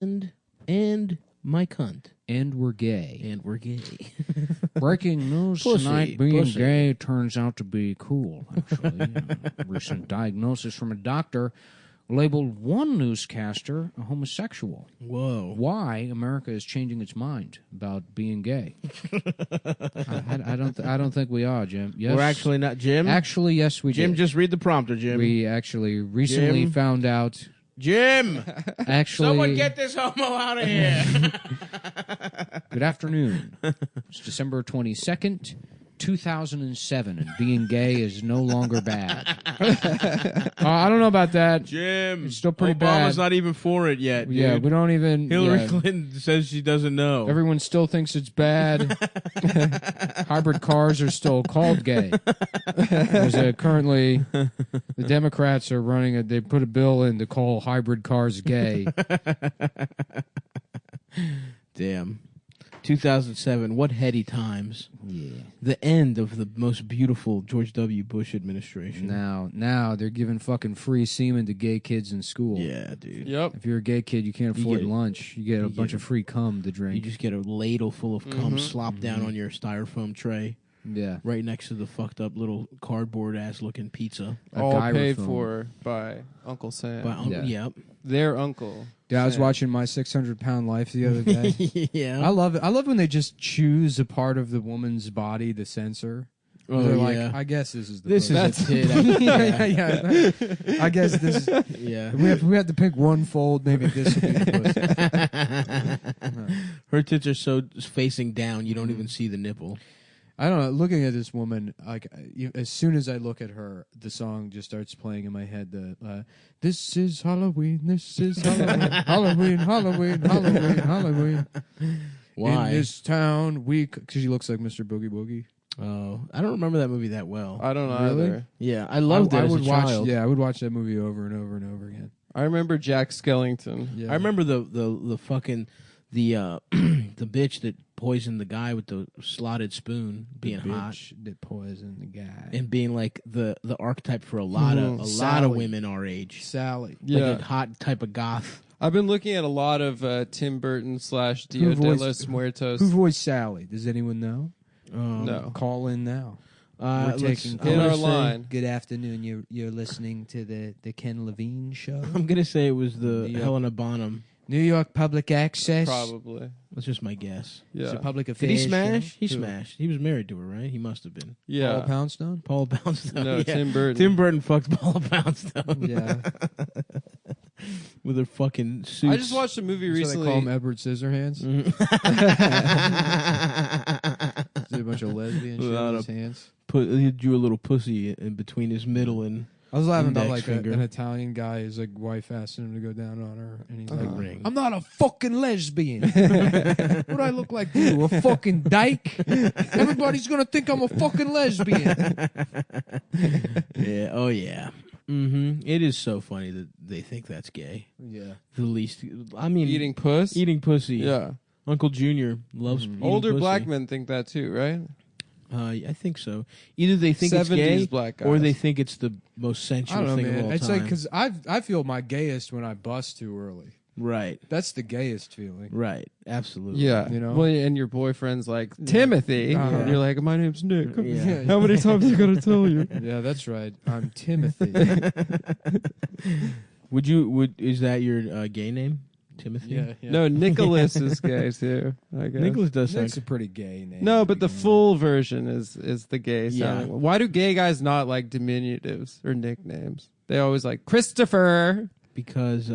and my cunt. And we're gay. And we're gay. Breaking news Pussy, tonight, being pussy. gay turns out to be cool, actually. Recent diagnosis from a doctor labeled one newscaster a homosexual. Whoa. Why America is changing its mind about being gay. I don't think we are, Jim. Yes. We're actually not, Jim? Actually, yes, we Jim, did. just read the prompter, Jim. We actually recently Jim? found out. Jim! Actually, Someone get this homo out of here. good afternoon. It's December 22nd, 2007, and being gay is no longer bad. I don't know about that. Jim. It's still pretty Obama's bad. not even for it yet, Yeah, dude. we don't even. Hillary yeah. Clinton says she doesn't know. Everyone still thinks it's bad. Hybrid cars are still called gay. Currently, the Democrats are running they put a bill in to call hybrid cars gay. Damn. 2007, what heady times. Yeah. The end of the most beautiful George W. Bush administration. Now they're giving fucking free semen to gay kids in school. Yeah, dude. Yep. If you're a gay kid, you can't afford get- lunch. You get a bunch of free cum to You drink. just get a ladle full of cum slopped down on your styrofoam tray Yeah. right next to the fucked up little cardboard-ass looking pizza. All gyrophone. paid for by Uncle Sam. But, Yeah. Yep. Their uncle. Yeah, I was Sam. watching My 600-Pound Life the other day. Yeah. I love it. I love when they just choose a part of the woman's body to censor. Oh, They're yeah. like, I guess this is the This pussy. is a tit. yeah. I guess this is. Yeah. We have to pick one fold. Maybe this would be the pussy. Her tits are so facing down, you don't even see the nipple. I don't know. Looking at this woman, like as soon as I look at her, the song just starts playing in my head. This is Halloween. This is Halloween. Halloween. Halloween. Halloween. Halloween. Why? In this town, because she looks like Mr. Boogie Boogie. Oh, I don't remember that movie that well. I don't know Really? either. Yeah, I loved it I as would a watch. child. Yeah, I would watch that movie over and over and over again. I remember Jack Skellington. Yeah. I remember the fucking the the bitch that poisoned the guy with the slotted spoon being hot bitch that poisoned the guy. and being like the archetype for a lot of Sally. women our age. Sally. Yeah. Like a hot type of goth. I've been looking at a lot of Tim Burton / Dia Who de voiced- los Muertos. Who voiced Sally? Does anyone know? No. Call in now. We're taking- Hit our line. Good afternoon. You're listening to the Ken Levine show. I'm gonna say it was the Yeah. Helena Bonham. New York Public Access. Probably. That's just my guess. It's Yeah. a public Did affairs. he smash? show. He Who? smashed. He was married to her, right? He must have been. Yeah. Paul Poundstone. Paula Poundstone. No, yeah. Tim Burton. Tim Burton fucked Paula Poundstone. Yeah. With her fucking suits. I just watched a movie So they recently. call him Edward Scissorhands. Mm-hmm. Did a bunch of lesbian shit Without with his hands. He drew a little pussy in between his middle and I was laughing about Index like finger. an Italian guy. His like wife asked him to go down on her, and he's like, ring. "I'm not a fucking lesbian. What do I look like to you? A fucking dyke? Everybody's gonna think I'm a fucking lesbian." yeah, oh yeah. Mm-hmm. It is so funny that they think that's gay. Yeah. The least, I mean, Eating puss? eating pussy. Yeah. Uncle Junior loves eating Older pussy. black men think that too, right? I think so. Either they think it's 70s gay, black or guys. they think it's the most I sensual don't know, thing of man. all It's time. like because I feel my gayest when I bust too early. right, That's the gayest feeling. right, absolutely. Yeah. You know? Well, and your boyfriend's like, Timothy. Uh-huh. And you're like, my name's Nick. Yeah. How many times I gotta tell you? Yeah, that's right. I'm Timothy. Is that your gay name, Timothy? yeah. No, Nicholas is gay too, I guess. Nicholas does sound. That's a pretty gay name. No, but the Begin with. full version is the gay Yeah. sounding one. Why do gay guys not like diminutives or nicknames? They always like Christopher. Because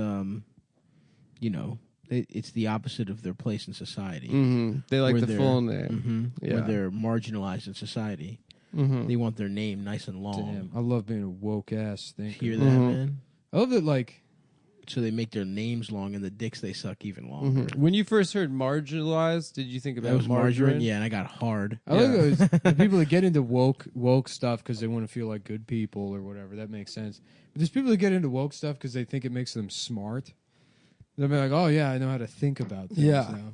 it's the opposite of their place in society. Mm-hmm. They like Where the they're- full name. Where Yeah. they're marginalized in society. Mm-hmm. They want their name nice and long. Damn, I love being a woke ass thinker. Hear that, Mhm. man? I love that, like, So they make their names long and the dicks they suck even longer. When you first heard marginalized, did you think about That was margarine? margarine, yeah, and I got hard. I like those the people that get into woke stuff because they want to feel like good people or whatever. That makes sense. But there's people that get into woke stuff because they think it makes them smart. They'll be like, "Oh yeah, I know how to think about things Yeah. now,"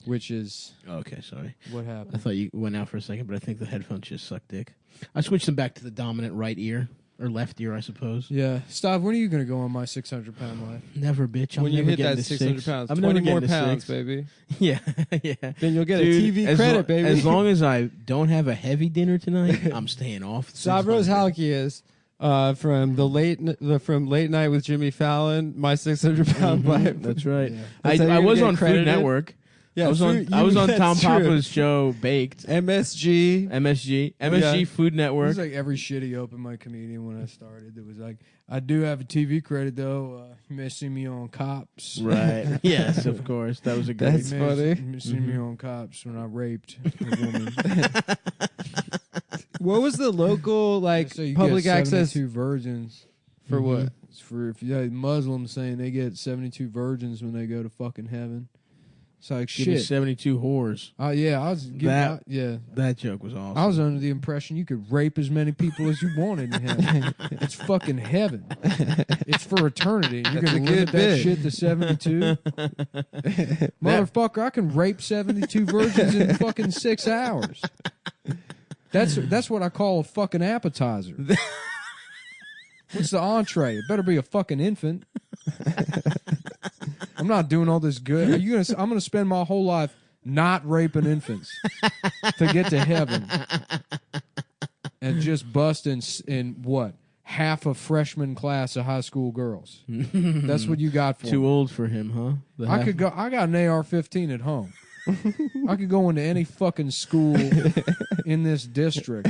which is Okay, sorry. what happened. I thought you went out for a second, but I think the headphones just suck dick. I switched them back to the dominant right ear. or left ear, I suppose. Yeah. Stav, when are you going to go on my 600-pound life? Never, bitch. I'm when you never hit getting that to 600 6. pounds, I'm 20 never more getting to pounds, 6. baby. Yeah, yeah. Then you'll get Dude, a TV credit, baby. As long as I don't have a heavy dinner tonight, I'm staying off. Stavros 600. Halkias from from Late Night with Jimmy Fallon, my 600-pound life. That's right. Yeah. That's how I you're was gonna on get Food credited? Network. Yeah, I was on that's Tom true. Papa's show, Baked. MSG. MSG Yeah. Food It Network. was like every shitty open mic comedian when I started. It was like, I do have a TV credit though. You may see me on Cops. Right. Yes, of course. That was a great. That's You may funny. see me on Cops when I raped a woman. What was the local So you public get access 72 virgins. for what? It's for if you had Muslims saying they get 72 virgins when they go to fucking heaven. It's like Give me shit. 72 whores. Yeah, I was giving That- yeah. That joke was awesome. I was under the impression you could rape as many people as you wanted in heaven. It's fucking heaven. It's for eternity. You're That's gonna a good limit that bit. shit to 72? Motherfucker, I can rape 72 virgins in fucking 6 hours. That's what I call a fucking appetizer. What's the entree? It better be a fucking infant. I'm not doing all this good. I'm gonna spend my whole life not raping infants to get to heaven and just bust in what? Half a freshman class of high school girls. That's what you got for Too me. old for him, huh? The I half- could go. I got an AR-15 at home. I could go into any fucking school in this district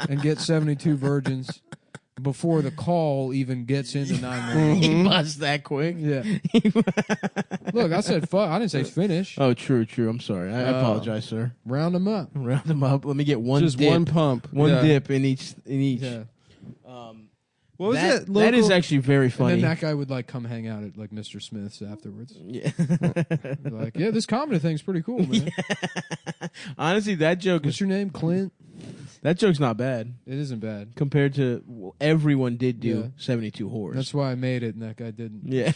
and get 72 virgins before the call even gets into 911. He busts that quick. Yeah. Look, I said fuck. I didn't say finish. Oh, true. I'm sorry. I apologize, sir. Round them up. Round them up. Let me get one Just dip. one pump. One Yeah. dip in each. Yeah. What was that, it? That is Local- actually very And funny. then that guy would like come hang out at like Mr. Smith's afterwards. Yeah. Be like, yeah, this comedy thing's pretty cool, man. Honestly, that joke What's is your name? Clint? that joke's not bad It isn't bad. compared to everyone did do Yeah. 72 whores. That's why I made it and that guy didn't. Yeah.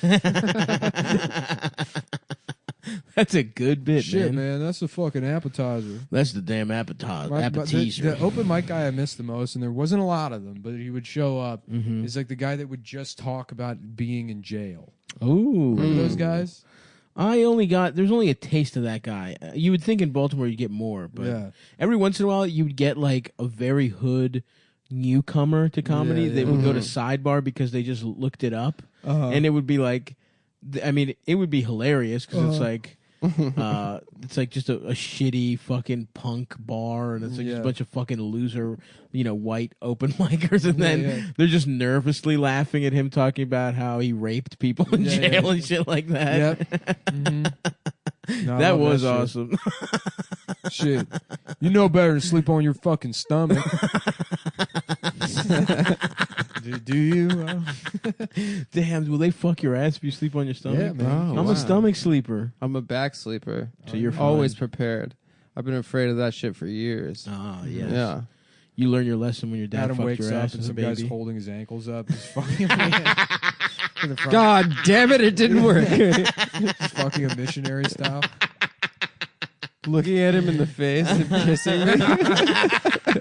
That's a good bit, Shit, man. man. That's a fucking appetizer. That's the damn appetizer. But Appetizer. the open mic guy I missed the most, and there wasn't a lot of them, but he would show up, Mhm. is like the guy that would just talk about being in jail. Ooh. Remember those guys? There's only a taste of that guy. You would think in Baltimore you'd get more, but Yeah. every once in a while you would get like a very hood newcomer to comedy. Yeah, They yeah. would go to Sidebar because they just looked it up, Uh-huh. and it would be like, it would be hilarious because it's like. It's like just a shitty fucking punk bar, and it's like just Yeah. a bunch of fucking loser, white open micers, and then yeah. they're just nervously laughing at him talking about how he raped people in Yeah, jail yeah. and shit like that. Yep. Mhm. No, I That love was shit. awesome. Shit. You know better than sleep on your fucking stomach. do you? Damn, will they fuck your ass if you sleep on your stomach? Yeah, man. Oh, I'm wow. a stomach sleeper. I'm a back sleeper. So you're fine. Always prepared. I've been afraid of that shit for years. Ah, yes. Yeah. You learn your lesson when your dad Adam fucked wakes your up ass and as a some guy's baby. holding his ankles up. He's fucking in the front. God damn it! It didn't work. He's fucking a missionary style. Looking at him in the face and kissing me.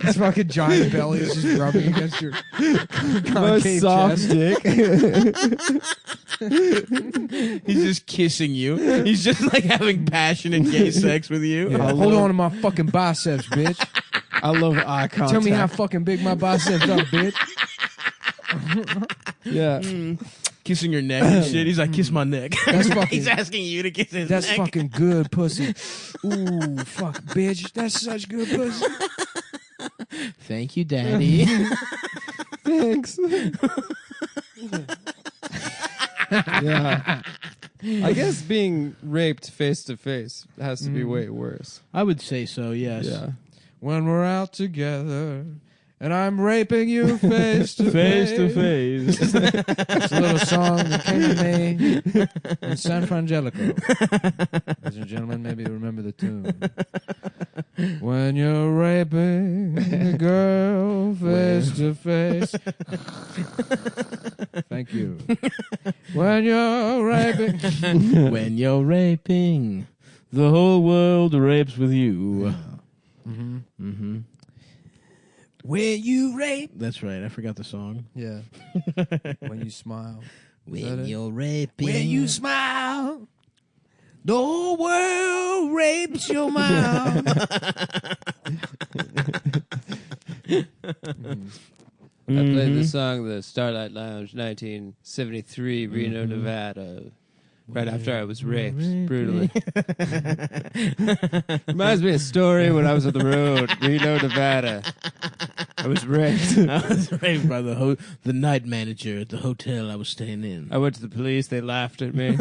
His fucking giant belly is just rubbing against your Most concave soft chest. dick. He's just kissing you. He's just like having passionate gay sex with you. Yeah, hold on to my fucking biceps, bitch. I love eye contact. Tell me how fucking big my biceps are, bitch. Yeah. Kissing your neck and shit. He's like, kiss my neck. That's fucking- He's asking you to kiss his That's neck. fucking good pussy. Ooh, fuck, bitch. That's such good pussy. Thank you, Daddy. Thanks. Yeah. I guess being raped face to face has to be way worse. I would say so, yes. Yeah. When we're out together and I'm raping you face to Face to face. It's a little song that came to me in San Frangelico. Ladies and gentlemen, maybe you remember the tune. When you're raping a girl face to face. Thank you. When you're raping. When you're raping, the whole world rapes with you. Mm-hmm. Mm-hmm. When you rape. That's right. I forgot the song. Yeah. When you smile. When you're raping. When you smile. The whole world rapes your mouth. I played the song "The Starlight Lounge," 1973, Reno, Nevada. Right after I was raped brutally. Reminds me of a story when I was on the road, Reno, Nevada. I was raped. I was raped by the night manager at the hotel I was staying in. I went to the police. They laughed at me.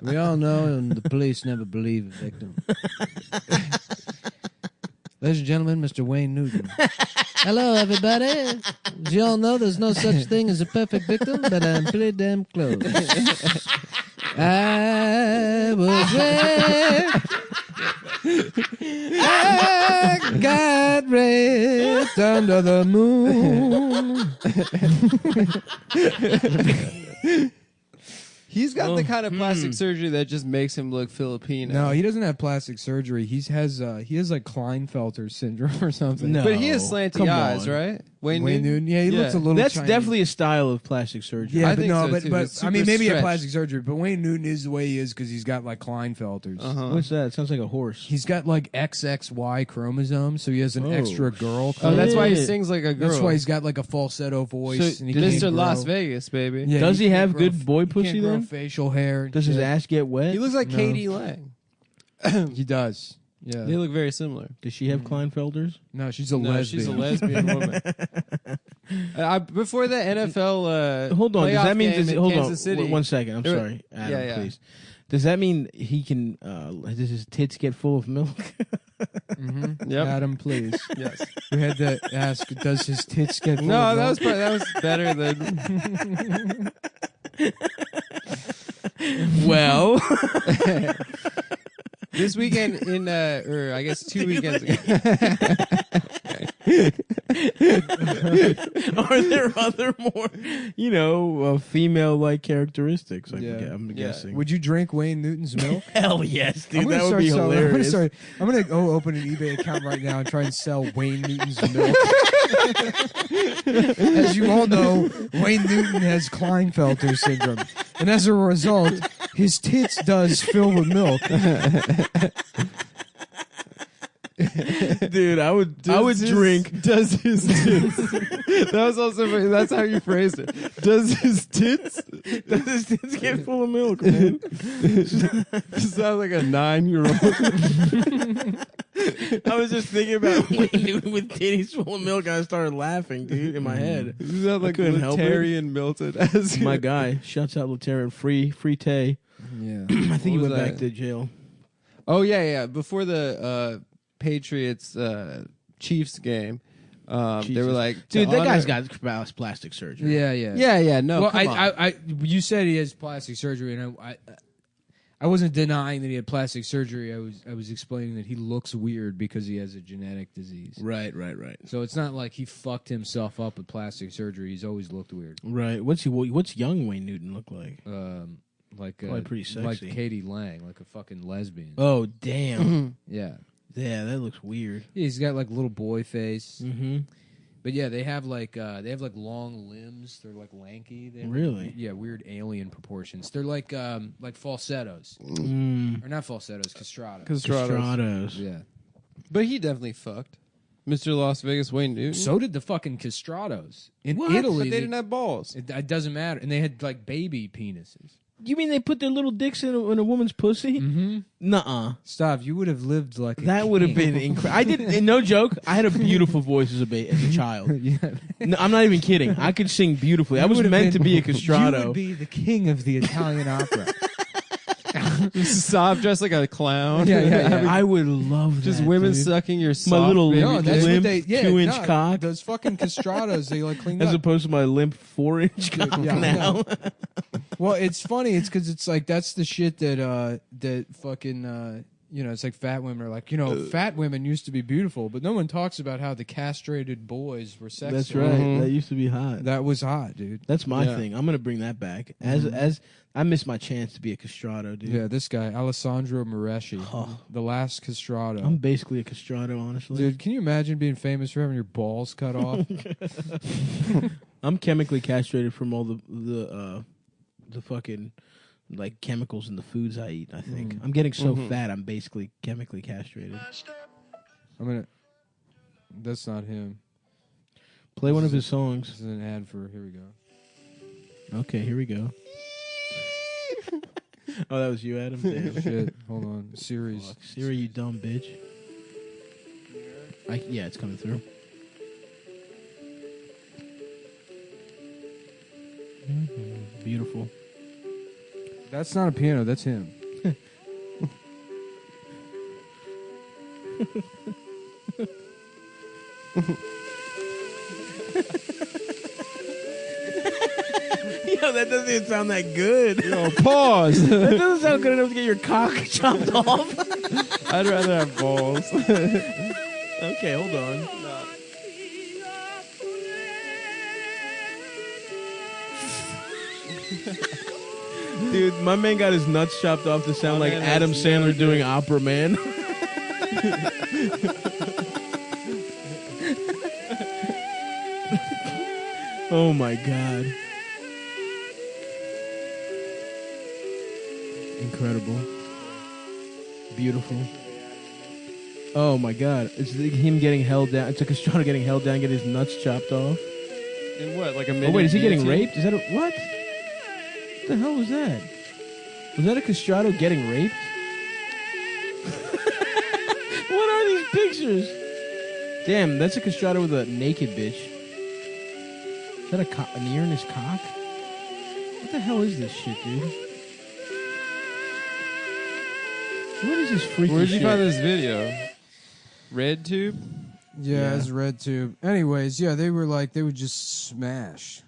We all know, and the police never believe a victim. Ladies and gentlemen, Mr. Wayne Newton. Hello, everybody. As you all know, there's no such thing as a perfect victim, but I'm pretty damn close. I was raped. I got raped under the moon. He's got the kind of plastic surgery that just makes him look Filipino. No, he doesn't have plastic surgery. He has like Klinefelter syndrome or something. No. But he has slanty come eyes, on. right? Wayne Newton. Yeah, he looks a little. That's Chinese. definitely a style of plastic surgery. Yeah, I but think no, so, but too. but It's I mean, super maybe a stretched. plastic surgery. But Wayne Newton is the way he is because he's got like Klinefelters. What's that? It sounds like a horse. He's got like XXY chromosomes, so he has an Oh, extra girl. Oh, that's why he Shit. sings like a girl. That's why he's got like a falsetto voice. So, and he can't Mr. Las grow. Vegas, baby. Yeah, Does he can't have grow good boy he pussy can't grow then? facial hair. and Does his shit. ass get wet? He looks like No. Katie Lang. He does. Yeah. They look very similar. Does she have Kleinfelders? No, she's a No, lesbian. she's a lesbian woman. Before the NFL Hold on. Does playoff that mean? game in Hold on. Kansas City, 1 second. I'm There- sorry, Adam. yeah. Please. Does that mean he can? Does his tits get full of milk? Yep. Adam, please. Yes. We had to ask, does his tits get full No, of that milk? was better than Well, this weekend in or I guess 2 weekends ago. are there other more, female-like characteristics? I'm guessing. Would you drink Wayne Newton's milk? Hell yes, dude. I'm gonna That would start be selling- hilarious. I'm gonna go open an eBay account right now and try and sell Wayne Newton's milk. As you all know, Wayne Newton has Klinefelter syndrome, and as a result, his tits does fill with milk. Dude, I would drink. Does his tits? That was also funny. That's how you phrased it. Does his tits? Does his tits get full of milk, man? You sound like a 9-year-old. I was just thinking about Wayne Newton with titties full of milk, and I started laughing, dude, in my head. You sound like couldn't help it. Terry and Milton. As My guy, shouts out Laterran, free Tay. Yeah. I think he What went was back that? to jail. Oh yeah. Before the Patriots Chiefs game, they were Jesus. like, Dude, to that guy's honor- got plastic surgery. Yeah. Yeah. No, Well, come on. I, you said he has plastic surgery, and I wasn't denying that he had plastic surgery. I was explaining that he looks weird because he has a genetic disease. Right. So it's not like he fucked himself up with plastic surgery. He's always looked weird. Right. What's young Wayne Newton look like? Like pretty sexy. like Katie Lang, like a fucking lesbian. Oh, damn. Yeah. Yeah, that looks weird. Yeah, he's got like little boy face. Mm-hmm. But yeah, they have like long limbs. They're like lanky. They have, Really? Yeah, weird alien proportions. They're like falsettos. Or not falsettos, castratos. Castratos. Yeah. But he definitely fucked Mr. Las Vegas Wayne Newton. So did the fucking castratos. In What? Italy, But they didn't have balls. it doesn't matter. And they had like baby penises. You mean they put their little dicks in a woman's pussy? Mm-hmm. Nuh-uh. Stop. You would have lived like a That would have king. been incredible. I didn't. No joke. I had a beautiful voice as a child. Yeah. No, I'm not even kidding. I could sing beautifully. I You was would have meant to been- be a You castrato. would be the king of the Italian opera. Soft, dressed like a clown. Yeah. I would love that. Just women dude. sucking your My soft little baby No, dick. that's limp what they. Yeah, 2-inch no, cock. Those fucking castratos, they like clean As up. opposed to my limp 4-inch cock Yeah, I now. know. Well, it's funny. It's because it's like that's the shit that that fucking it's like fat women are like, fat women used to be beautiful, but no one talks about how the castrated boys were sexy. That's right. That used to be hot. That was hot, dude. That's my thing. I'm gonna bring that back. As I missed my chance to be a castrato, dude. Yeah, this guy Alessandro Moreschi, the last castrato. I'm basically a castrato, honestly. Dude, can you imagine being famous for having your balls cut off? I'm chemically castrated from all the fucking like chemicals in the foods I eat. I think I'm getting so fat. I'm basically chemically castrated. That's not him. Play one of his songs. This is an ad for. Here we go. Okay, here we go. Oh, that was you, Adam. Damn. Shit. Hold on. Series. Fuck, Siri, you dumb bitch. Yeah, it's coming through. Beautiful. That's not a piano. That's him. Yo, that doesn't even sound that good. Yo, pause. That doesn't sound good enough to get your cock chopped off. I'd rather have balls. Okay, hold on. Dude, my man got his nuts chopped off to sound like Adam Sandler doing Opera Man. Oh my god. Incredible. Beautiful. Oh my god. It's like him getting held down. It's like a Castrato getting held down, get his nuts chopped off. In what? Like a Oh mini wait, is he getting guillotine? raped? Is that what? What the hell was that? Was that a Castrato getting raped? What are these pictures? Damn, that's a Castrato with a naked bitch. Is that an ear in his cock? What the hell is this shit, dude? What is this freaky Where'd you shit? find this video? RedTube? Yeah, it's RedTube. Anyways, yeah, they would just smash.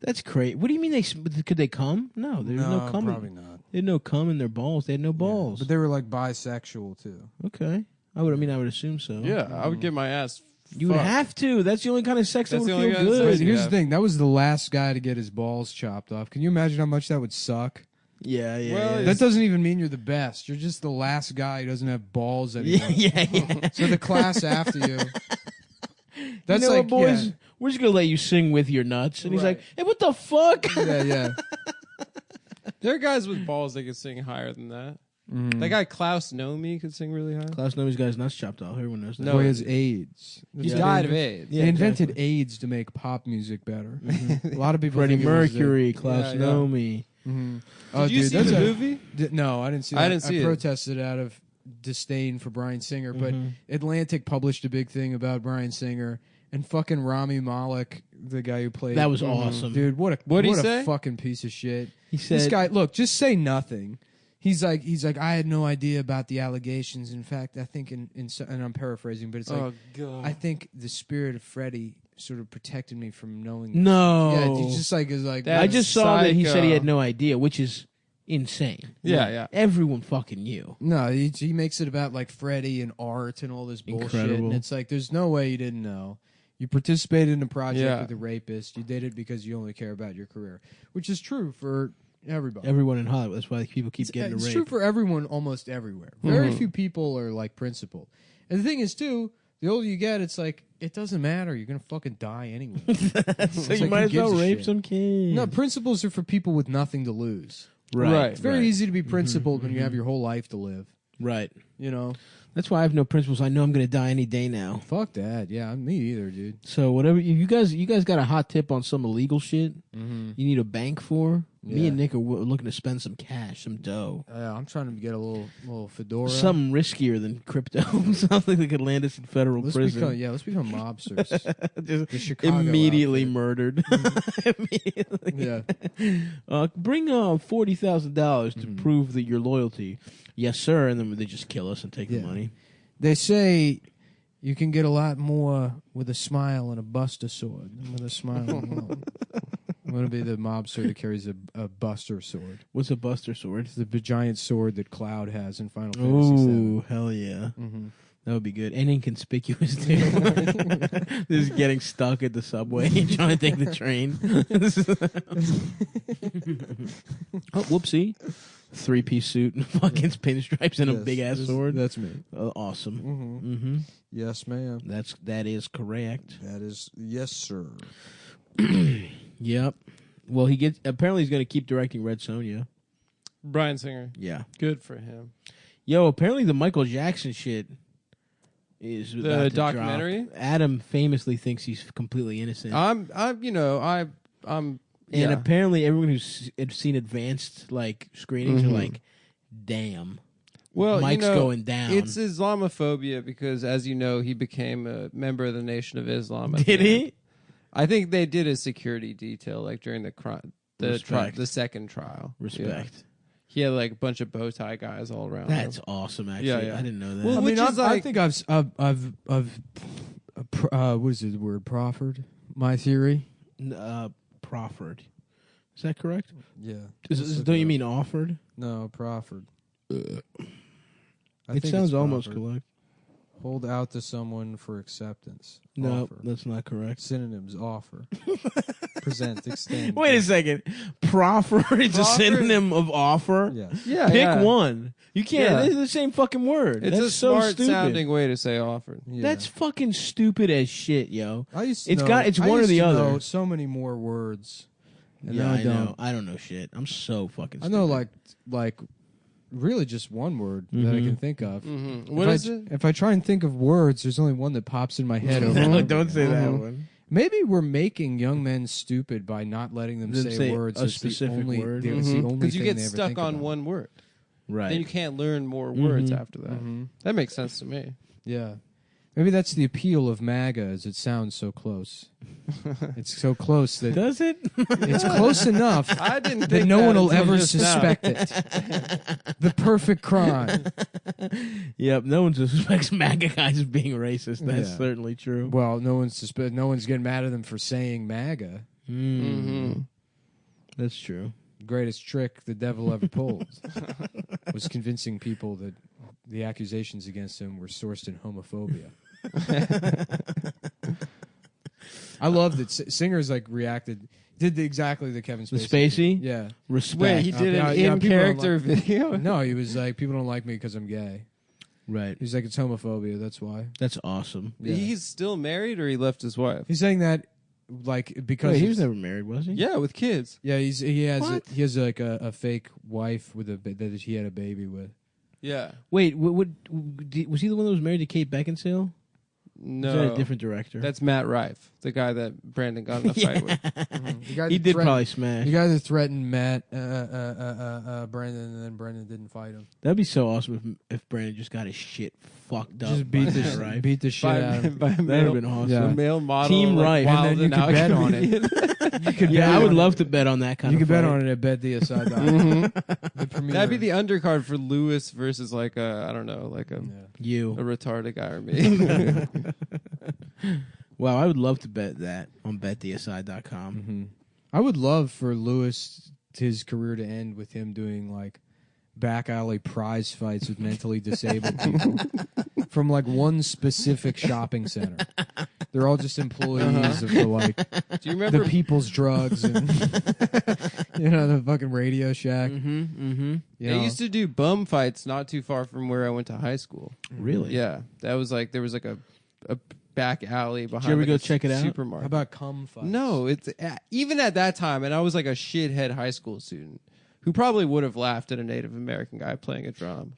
That's crazy. What do you mean could they come? No, there's no cum. Probably not. They had no cum in their balls. They had no balls. But they were like bisexual too. Okay. I would assume so. Yeah, I would get my ass. You would have to. That's the only kind of sex that That's would the only feel kind of good. sex- Here's Yeah. the thing. That was the last guy to get his balls chopped off. Can you imagine how much that would suck? Yeah, yeah. Well, yeah. That doesn't even mean you're the best. You're just the last guy who doesn't have balls anymore. yeah. So the class after you. That's You know like, what, boys? We're just gonna let you sing with your nuts. And he's Right. like, "Hey, what the fuck?" yeah. There are guys with balls that can sing higher than that. Mm. That guy Klaus Nomi could sing really high. Klaus Nomi's got his nuts chopped off. Everyone knows that. No, Boy has AIDS. He Yeah. died of AIDS. Yeah, They invented exactly. AIDS to make pop music better. A lot of people. Freddie think it was the- Mercury, Klaus Yeah, yeah. Nomi. Mhm. Did you see that's the a- movie? No, I didn't see that. I didn't see it. protested out of disdain for Bryan Singer, but Mhm. Atlantic published a big thing about Bryan Singer and fucking Rami Malek, the guy who played. That was awesome. Dude, what What'd he a say? fucking piece of shit. He said, This guy, look, just say nothing. He's like, I had no idea about the allegations. In fact, I think and I'm paraphrasing, but it's like, Oh god. I think the spirit of Freddie sort of protected me from knowing. "No." Yeah, he just like is like. That- I just saw that he said he psycho. had no idea, which is insane. Yeah. Everyone fucking knew. No, he makes it about like Freddie and art and all this bullshit, Incredible. and it's like there's no way you didn't know. You participated in a project Yeah. with a rapist. You did it because you only care about your career, which is true for everybody. Everyone in Hollywood. That's why people keep getting It's raped. true for everyone almost everywhere. Very few people are like principled. And the thing is, too, the older you get, it's like it doesn't matter. You're gonna fucking die anyway. so It's you like, might who as well gives a rape shit? some kids. No, principles are for people with nothing to lose. Right. It's very easy to be principled when you have your whole life to live. Right. You know, That's why I have no principles. I know I'm going to die any day now. fuck that. Yeah, me either, dude. So whatever you guys got a hot tip on some illegal shit Mm-hmm. you need a bank for? Me Yeah. and Nick are looking to spend some cash, some dough. I'm trying to get a little fedora. Something riskier than crypto. Something that could land us in federal Let's prison. let's become mobsters. Just The Chicago immediately outfit. murdered. Immediately. Yeah. Bring $40,000 to Mhm. prove that your loyalty. Yes, sir. And then they just kill us and take the Yeah. money. They say you can get a lot more with a smile and a buster sword than with a smile alone. I'm gonna be the mobster that carries a Buster sword. What's a Buster sword? It's the giant sword that Cloud has in Final Fantasy VII. Ooh, hell yeah. Mm-hmm. That would be good. And inconspicuous, too. Just getting stuck at the subway, trying to take the train. Oh, whoopsie. 3-piece suit and fucking pinstripes and a big-ass sword. That's me. Awesome. Mm-hmm. Mm-hmm. Yes, ma'am. That is correct. That is yes, sir. Yep. Well, apparently he's going to keep directing Red Sonja. Bryan Singer. Yeah. Good for him. Yo, apparently the Michael Jackson shit is The about to documentary? drop. Adam famously thinks he's completely innocent. I'm And apparently everyone who's seen advanced like screenings are like, damn. well, Mike's going down. It's Islamophobia because, as you know, he became a member of the Nation of Islam. at Did the end. he? I think they did a security detail like during the Respect. the second trial. Respect. Yeah. He had like a bunch of bow tie guys all around. That's him. awesome, actually. Yeah, yeah. I didn't know that. Well, I which mean, is I like- think I've what is the word? Proffered my theory. Proffered. Is that correct? Yeah. Don't you mean offered? No, proffered. It think sounds it's almost proffered. correct. Hold out to someone for acceptance. No, Offer. that's not correct. Synonyms: offer, present, extend. Wait a second. Proffer is a Proffer- synonym of offer? Yes. Yeah, Pick one. You can't. Yeah. It's the same fucking word. It's That's a so smart stupid. sounding way to say offered. Yeah. That's fucking stupid as shit, yo. I used to It's know, got- it's I one or used the to other. know so many more words. And Yeah, now I know. don't. I don't know shit. I'm so fucking I stupid. know like really just one word that I Mhm. can think of. Mm-hmm. If What I, is it? If I try and think of words, there's only one that pops in my head over. and No, over don't say again. that Mhm. one. Maybe we're making young men stupid by not letting them Then say say words. a It's the specific only- word. It's the only Because you thing get they ever stuck think on about. one word. Right. Then you can't learn more words Mhm. after that. Mhm. That makes sense to me. Yeah. Maybe that's the appeal of MAGA, as it sounds so close. It's so close that Does it? it's close enough I didn't that think no that one will until ever just now. suspect it. The perfect crime. Yep. No one suspects MAGA guys of being racist. That's Yeah. certainly true. Well, no one's getting mad at them for saying MAGA. Mm-hmm. That's true. Greatest trick the devil ever pulled was convincing people that the accusations against him were sourced in homophobia. I love that Singer's like reacted, did exactly the Kevin The Spacey. Spacey? Yeah. Respect. Wait, he did yeah, an yeah, in people don't character video. No, he was like, people don't like me because I'm gay. Right. He's like, it's homophobia. That's why. That's awesome. Yeah. He's still married, or he left his wife? He's saying that like because Wait, he was it's- never married, was he? Yeah, with kids. yeah he What? has like a fake wife with that he had a baby with. Yeah. Wait, was he the one that was married to Kate Beckinsale? No, Is that a different director? That's Matt Rife, the guy that Brandon got in a fight with. The guy He that did threatened- probably smash. The guy that threatened Matt, Brandon, and then Brandon didn't fight him. That'd be so awesome if Brandon just got his shit fucked up. Just beat by the Matt Rife. beat the shit out of him. by a That'd male, have been awesome. Yeah. a male model. Team like, Rife. wild And then you and could bet out on it. comedian. You could Yeah, bet I would on love to bet on that kind You of could bet fight. on it at BetDSI. The premiere. That'd be the undercard for Lewis versus like a I don't know, like a You. retarded guy or me. Wow, I would love to bet that on betdsi.com. Mm-hmm. I would love for Lewis his career to end with him doing like back alley prize fights with mentally disabled people from like one specific shopping center. They're all just employees of the like Do you remember? the People's Drugs and the fucking Radio Shack. Mm-hmm. Mm-hmm. You They know? used to do bum fights not too far from where I went to high school. Really? Yeah, that was like there was like a back alley behind. you ever like, go a check it out? Supermarket. How about cum fights? No, it's even at that time, and I was like a shithead high school student who probably would have laughed at a Native American guy playing a drum.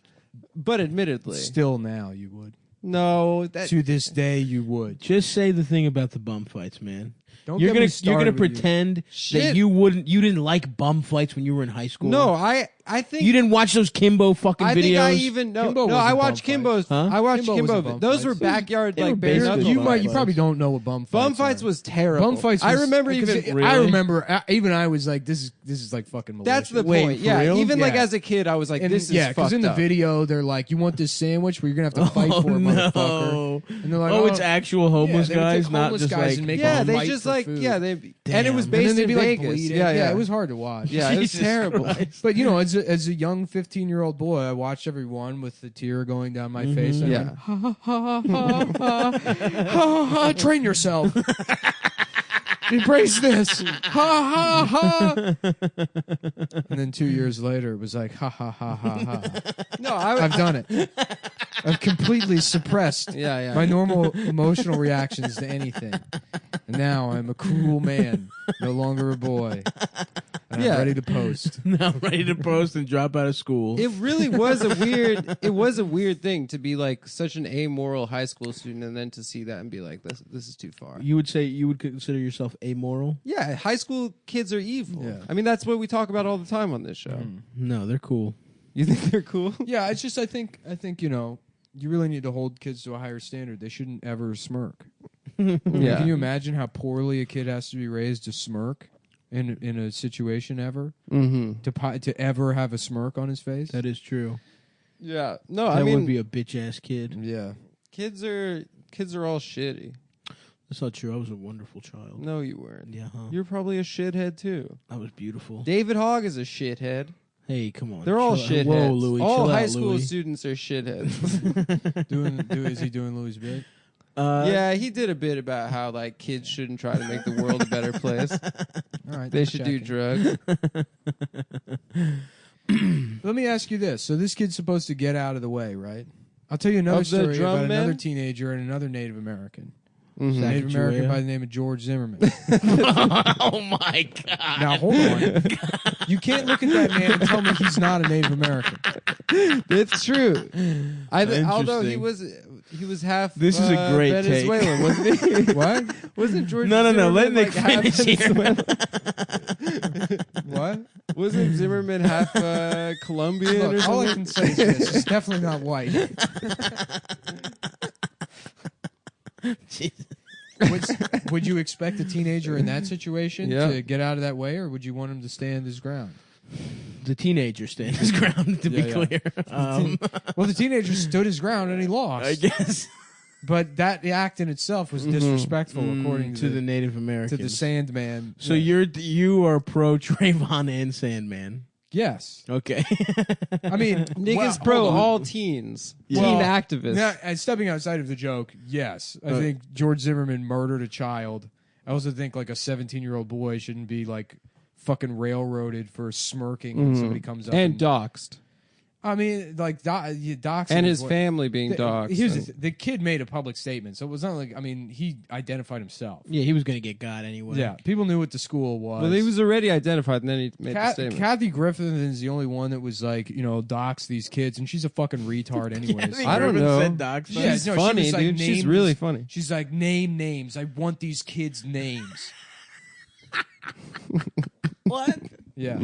But admittedly, Still now you would. no, that To this day you would. Just say the thing about the bum fights, man. Don't You're get me gonna started with you. pretend that Shit. you didn't like bum fights when you were in high school. no, I I think You didn't watch those Kimbo fucking I videos? think I even no. Kimbo No, wasn't I watched bum Kimbo's. fights. Huh? I watched Kimbo wasn't Kimbo. bum Those were fights. backyard They were like bare basically knuckle You fights. probably don't know what bum fights Bum fights are. was terrible. Bum fights. I was- remember because even. Really? I remember. Even I was like, "This is like fucking." Malicious. That's the Wait, point. for Yeah, real? even like Yeah. as a kid, I was like, And "This is because fucked in the up." video they're like, "You want this sandwich? Well, you're gonna have to fight for it, motherfucker." And they're like, Oh, it's actual homeless they would guys, take not homeless just guys like and make Yeah, them they fight just for like food. yeah they and it was Damn. based and then they'd in be like Vegas. bleeding. Yeah, it was hard to watch. Yeah, it was Jesus terrible. Christ. But as a young 15-year-old boy, I watched every one with the tear going down my face. And I Yeah. went, ha ha ha ha ha ha ha. Train yourself. Embrace this. Ha ha ha. And then 2 years later, it was like ha ha ha ha ha. No, I've done it. I've completely suppressed yeah. my normal emotional reactions to anything. And now I'm a cruel man, no longer a boy. And Yeah. I'm ready to post. Now ready to post and drop out of school. It really was a weird thing to be like such an amoral high school student and then to see that and be like, this is too far. You would say you would consider yourself amoral? Yeah, high school kids are evil. Yeah. I mean, that's what we talk about all the time on this show. No, they're cool. You think they're cool? Yeah, it's just I think you really need to hold kids to a higher standard. They shouldn't ever smirk. Yeah. Can you imagine how poorly a kid has to be raised to smirk in a situation ever? Mm-hmm. To ever have a smirk on his face? That is true. Yeah. No, That I mean, would be a bitch ass kid. Yeah. kids are all shitty. That's not true. I was a wonderful child. No, you weren't. Yeah, huh? You're probably a shithead too. I was beautiful. David Hogg is a shithead. Hey, come on. They're all Chill out. shitheads. Whoa, Louis. All chill high out, school Louis. students are shitheads. Is he doing Louis' bit? Yeah, he did a bit about how like kids shouldn't try to make the world a better place. All right. They should do drugs. Let me ask you this. So this kid's supposed to get out of the way, right? I'll tell you another Of the story drum about men? another teenager and another Native American. Mhm. Native Sacagawea? American by the name of George Zimmerman. Oh my god. Now hold on. You can't look at that man and tell me he's not a Native American. It's true. Although he Interesting. was half. This is a great take. Venezuelan, wasn't he? What? Wasn't George? No. Zimmerman Let Nick like half finish here. Venezuelan? What? Wasn't Zimmerman half Colombian or Look, all I something? can say is this: he's definitely not white. Jesus. Would you expect a teenager in that situation Yeah. to get out of that way, or would you want him to stand his ground? The teenager stands his ground, to be Yeah, clear. Well, the teenager stood his ground and he lost. I guess. But that act in itself was disrespectful, according to the Native to Americans. the Sandman. So Yeah. you are pro Trayvon and Sandman. Yes, Okay. I mean Nick well, is pro hold on. all teens, Well, teen activists. Now, and stepping outside of the joke, yes, I think George Zimmerman murdered a child. I also think like a 17-year-old boy shouldn't be like fucking railroaded for smirking when somebody comes up and doxxed, I mean, like doxing and is his what- family being doxxed. Here's the kid made a public statement, so it was not like he identified himself. Yeah, he was going to get got anyway. Yeah, people knew what the school was. Well, he was already identified, and then he made the statement. Kathy Griffin is the only one that was like, dox these kids, and she's a fucking retard anyways. I don't know. Said docs, Yeah, She's no, she funny, was like, dude. She's names- really funny. She's like, name names. I want these kids' names. What? Yeah.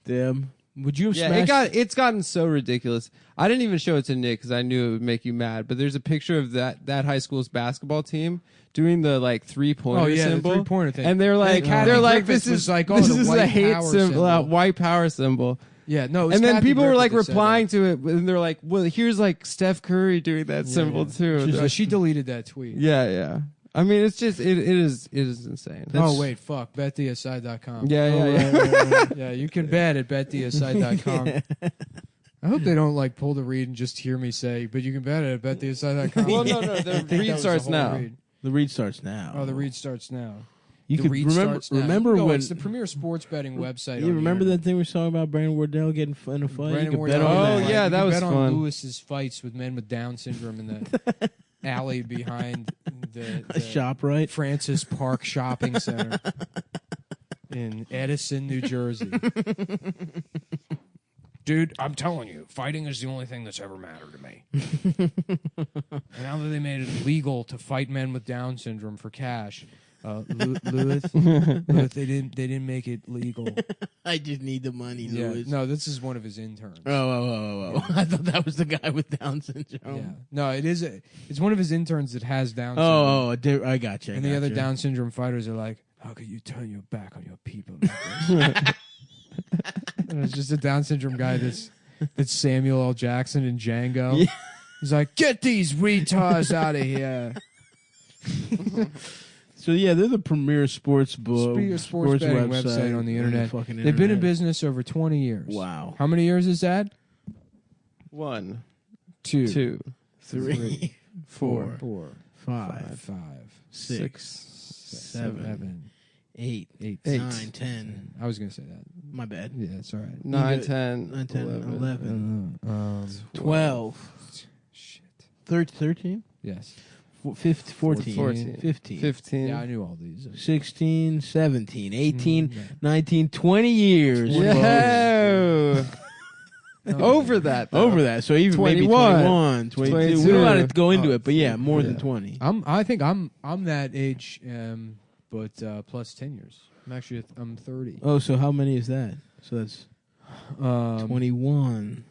Damn. Would you have Yeah, smashed? it's gotten so ridiculous. I didn't even show it to Nick because I knew it would make you mad. But there's a picture of that high school's basketball team doing the like 3-pointer Oh, yeah, the symbol, 3-pointer thing. and they're like, Kathy this Griffiths was is like, oh, this the is a white hate power symbol, symbol. white power symbol. Yeah, no. It was And then Kathy people were Griffith like that said replying that. to it, and they're like, well, here's like Steph Curry doing that symbol too. So she deleted that tweet. Yeah. I mean, it's just it is insane. Oh, wait, fuck. BetTheAside.com. Yeah. Yeah, you can bet at BetTheAside.com. I hope they don't like pull the read and just hear me say, but you can bet it at BetTheAside.com. Well, no, the read starts now. The read starts now. Oh, the read starts now. You the could read remember. starts now. Remember No, when? it's the premier sports betting website. You remember that thing we were talking about Brandon Wardell getting in a fight? Brandon You could Wardell. bet on Oh, that. yeah, You that can was bet on fun. Lewis's fights with men with Down syndrome in the alley behind the Shop right. Francis Park Shopping Center in Edison, New Jersey. Dude, I'm telling you, fighting is the only thing that's ever mattered to me. And now that they made it legal to fight men with Down syndrome for cash, Louis, they didn't make it legal. I just need the money, Louis. No, this is one of his interns. Oh. I thought that was the guy with Down syndrome. Yeah. No, it's one of his interns that has Down syndrome. I got you. And the other Down syndrome fighters are like, how could you turn your back on your people like this? And it's just a Down syndrome guy that's Samuel L. Jackson in Django. Yeah. He's like, get these retards out of here. So yeah, they're the premier sports Betting website on the internet. They've been in business over 20 years. Wow. How many years is that? 1, 2, 2, 3, 4, 4, 5, 5, 6, 7, 8, 8, 9, 10. I was going to say that. My bad. Yeah, it's all right. 9, get 10, 9, 10, 11, 12. 12, Shit. 13, Yes. 14, 15. 15. Yeah, I knew all these. 16, 17, 18, 19, 20 years. Yeah. Oh, Over that, though. Over that. So even maybe 21, 22. We 22. don't want to go into it, but yeah, more than Yeah. 20. I think I'm that age, but plus 10 years. I'm 30. Oh, so how many is that? So that's 21,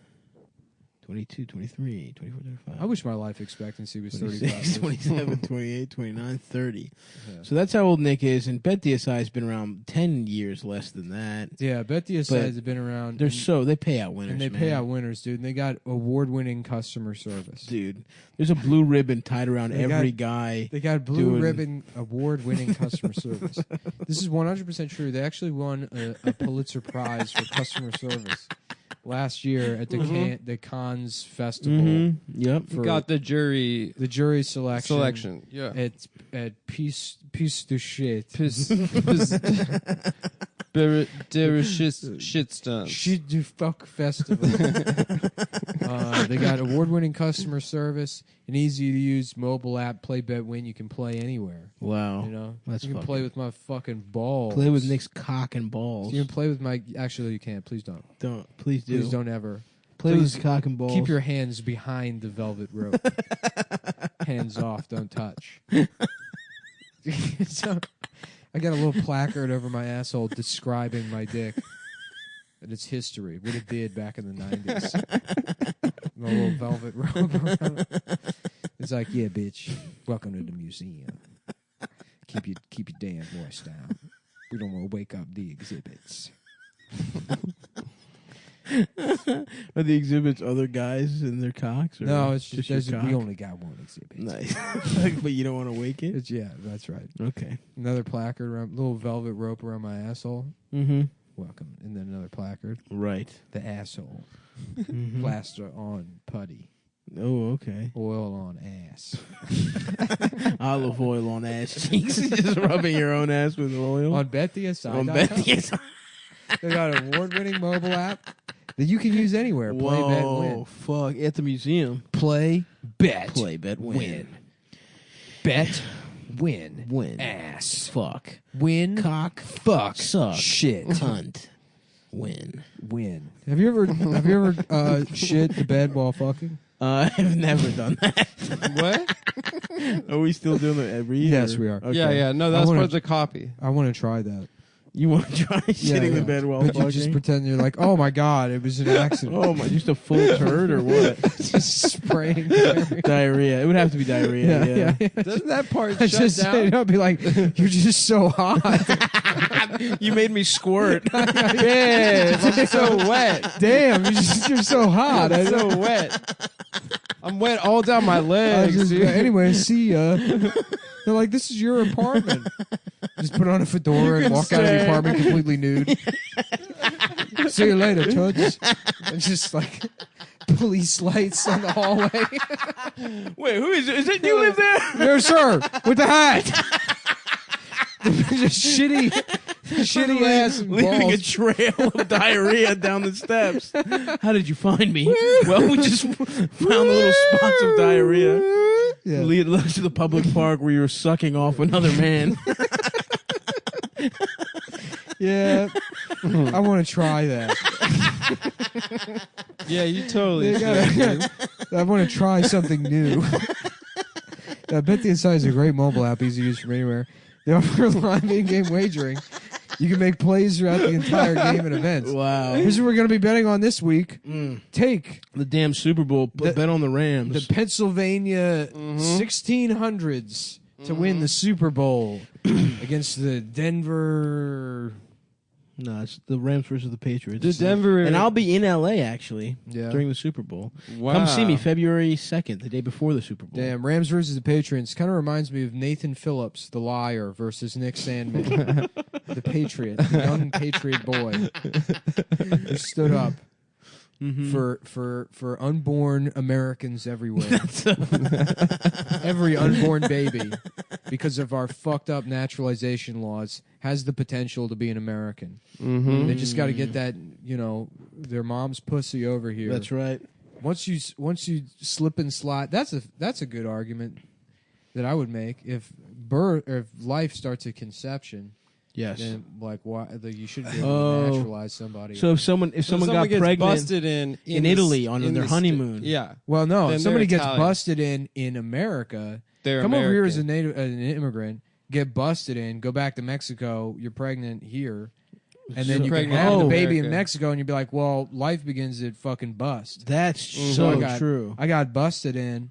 22, 23, 24, 25. I wish my life expectancy was 35 26, years. 27, 28, 29, 30. Yeah. So that's how old Nick is, and BetDSI has been around 10 years less than that. Yeah, BetDSI But has been around. They pay out winners, and they man. pay out winners, dude. And they got award-winning customer service. Dude, there's a blue ribbon tied around They every got- guy. They got blue doing- ribbon award-winning customer service. This is 100% true. They actually won a Pulitzer Prize for customer service last year at the Cannes Festival. Mm-hmm. Yep. For Got the jury the jury selection. Yeah. At Peace du Shit. Shit stunts. Shit du Fuck Festival. They got award-winning customer service, an easy-to-use mobile app, Play Bet Win. You can play anywhere. Wow. You know, That's you can fucking- play with my fucking balls. Play with Nick's cock and balls. You can play with my. Actually, you can't. Please don't. Please do. Please don't ever. Play with Please his cock and balls. Keep your hands behind the velvet rope. Hands off. Don't touch. So, I got a little placard over my asshole describing my dick and its history, what it did back in the 90s. My little velvet rope around it. It's like, yeah, bitch, welcome to the museum. Keep your damn voice down. We don't want to wake up the exhibits. Are the exhibits other guys and their cocks? Or No, it's just your we cock? only got one exhibit. Nice. But you don't want to wake it? Yeah, that's right. Okay. Another placard, around, little velvet rope around my asshole. Mm-hmm. Welcome. And then another placard. Right. The asshole. Mhm. Plaster on putty. Oh, okay. Oil on ass. Olive oil on ass cheeks. Just rubbing your own ass with oil. On BetDSI. On BetDSI. They got an award-winning mobile app that you can use anywhere. Play, bet, Whoa, win. fuck. At the museum. Play, bet, Play, bet, win. Bet, win. Win. Ass. Fuck. Win. Cock. Fuck. Suck. Shit. Cunt. Win. Win. Have you ever shit the bed while fucking? I've never done that. What? Are we still doing it every year? Yes, we are. Okay. Yeah. No, that's wanna- part of the copy. I want to try that. You want to try shitting the bed while but fucking? you just pretend you're like, oh my god, it was an accident. Oh my! Just a full turd or what? Just spraying. Diarrhea. It would have to be diarrhea. Yeah. Doesn't that part I shut just down? I'll be like, you're just so hot. You made me squirt. Yeah, I'm so wet. Damn, you're so hot. I'm so wet. I'm wet all down my I legs. just, dude. anyway, see ya. They're like, this is your apartment. Just put on a fedora and walk out of the apartment completely nude. See you later, Toots. And just like police lights on the hallway. Wait, who is it? Is it you live there? No, sir, with the hat. Just shitty ass and Leaving a balls. trail of diarrhea down the steps. How did you find me? Well, we just found the little spots of diarrhea. Yeah. Lead us to the public park where you were sucking off another man. Yeah, I want to try that. Yeah, you totally They should. gotta- I want to try something new. I bet the inside is a great mobile app, easy to use from anywhere. They offer live in-game wagering. You can make plays throughout the entire game and events. Wow. Here's what we're going to be betting on this week. Take The damn Super Bowl. Bet on the Rams. the Pennsylvania 1600s to win the Super Bowl against the Denver. No, it's the Rams versus the Patriots. The Denver. And I'll be in LA actually Yeah. during the Super Bowl. Wow. Come see me February 2nd, the day before the Super Bowl. Damn, Rams versus the Patriots kind of reminds me of Nathan Phillips, the liar, versus Nick Sandman, the Patriot, the young Patriot boy who stood up for unborn Americans everywhere, every unborn baby, because of our fucked up naturalization laws, has the potential to be an American. They just got to get that, their mom's pussy over here. That's right. Once you slip and slide, that's a good argument that I would make. If life starts at conception, Yes. then why you should be able to naturalize somebody. So if someone got gets pregnant busted in Italy on their the honeymoon, yeah, well, no, then if somebody they're gets Italian. busted in America, they're come over here as American. an immigrant, get busted in, go back to Mexico, you're pregnant here, and then you can Pregnant have the in baby in America. Mexico, and you'd be like, well, life begins at fucking bust. that's so I got, true. I got busted in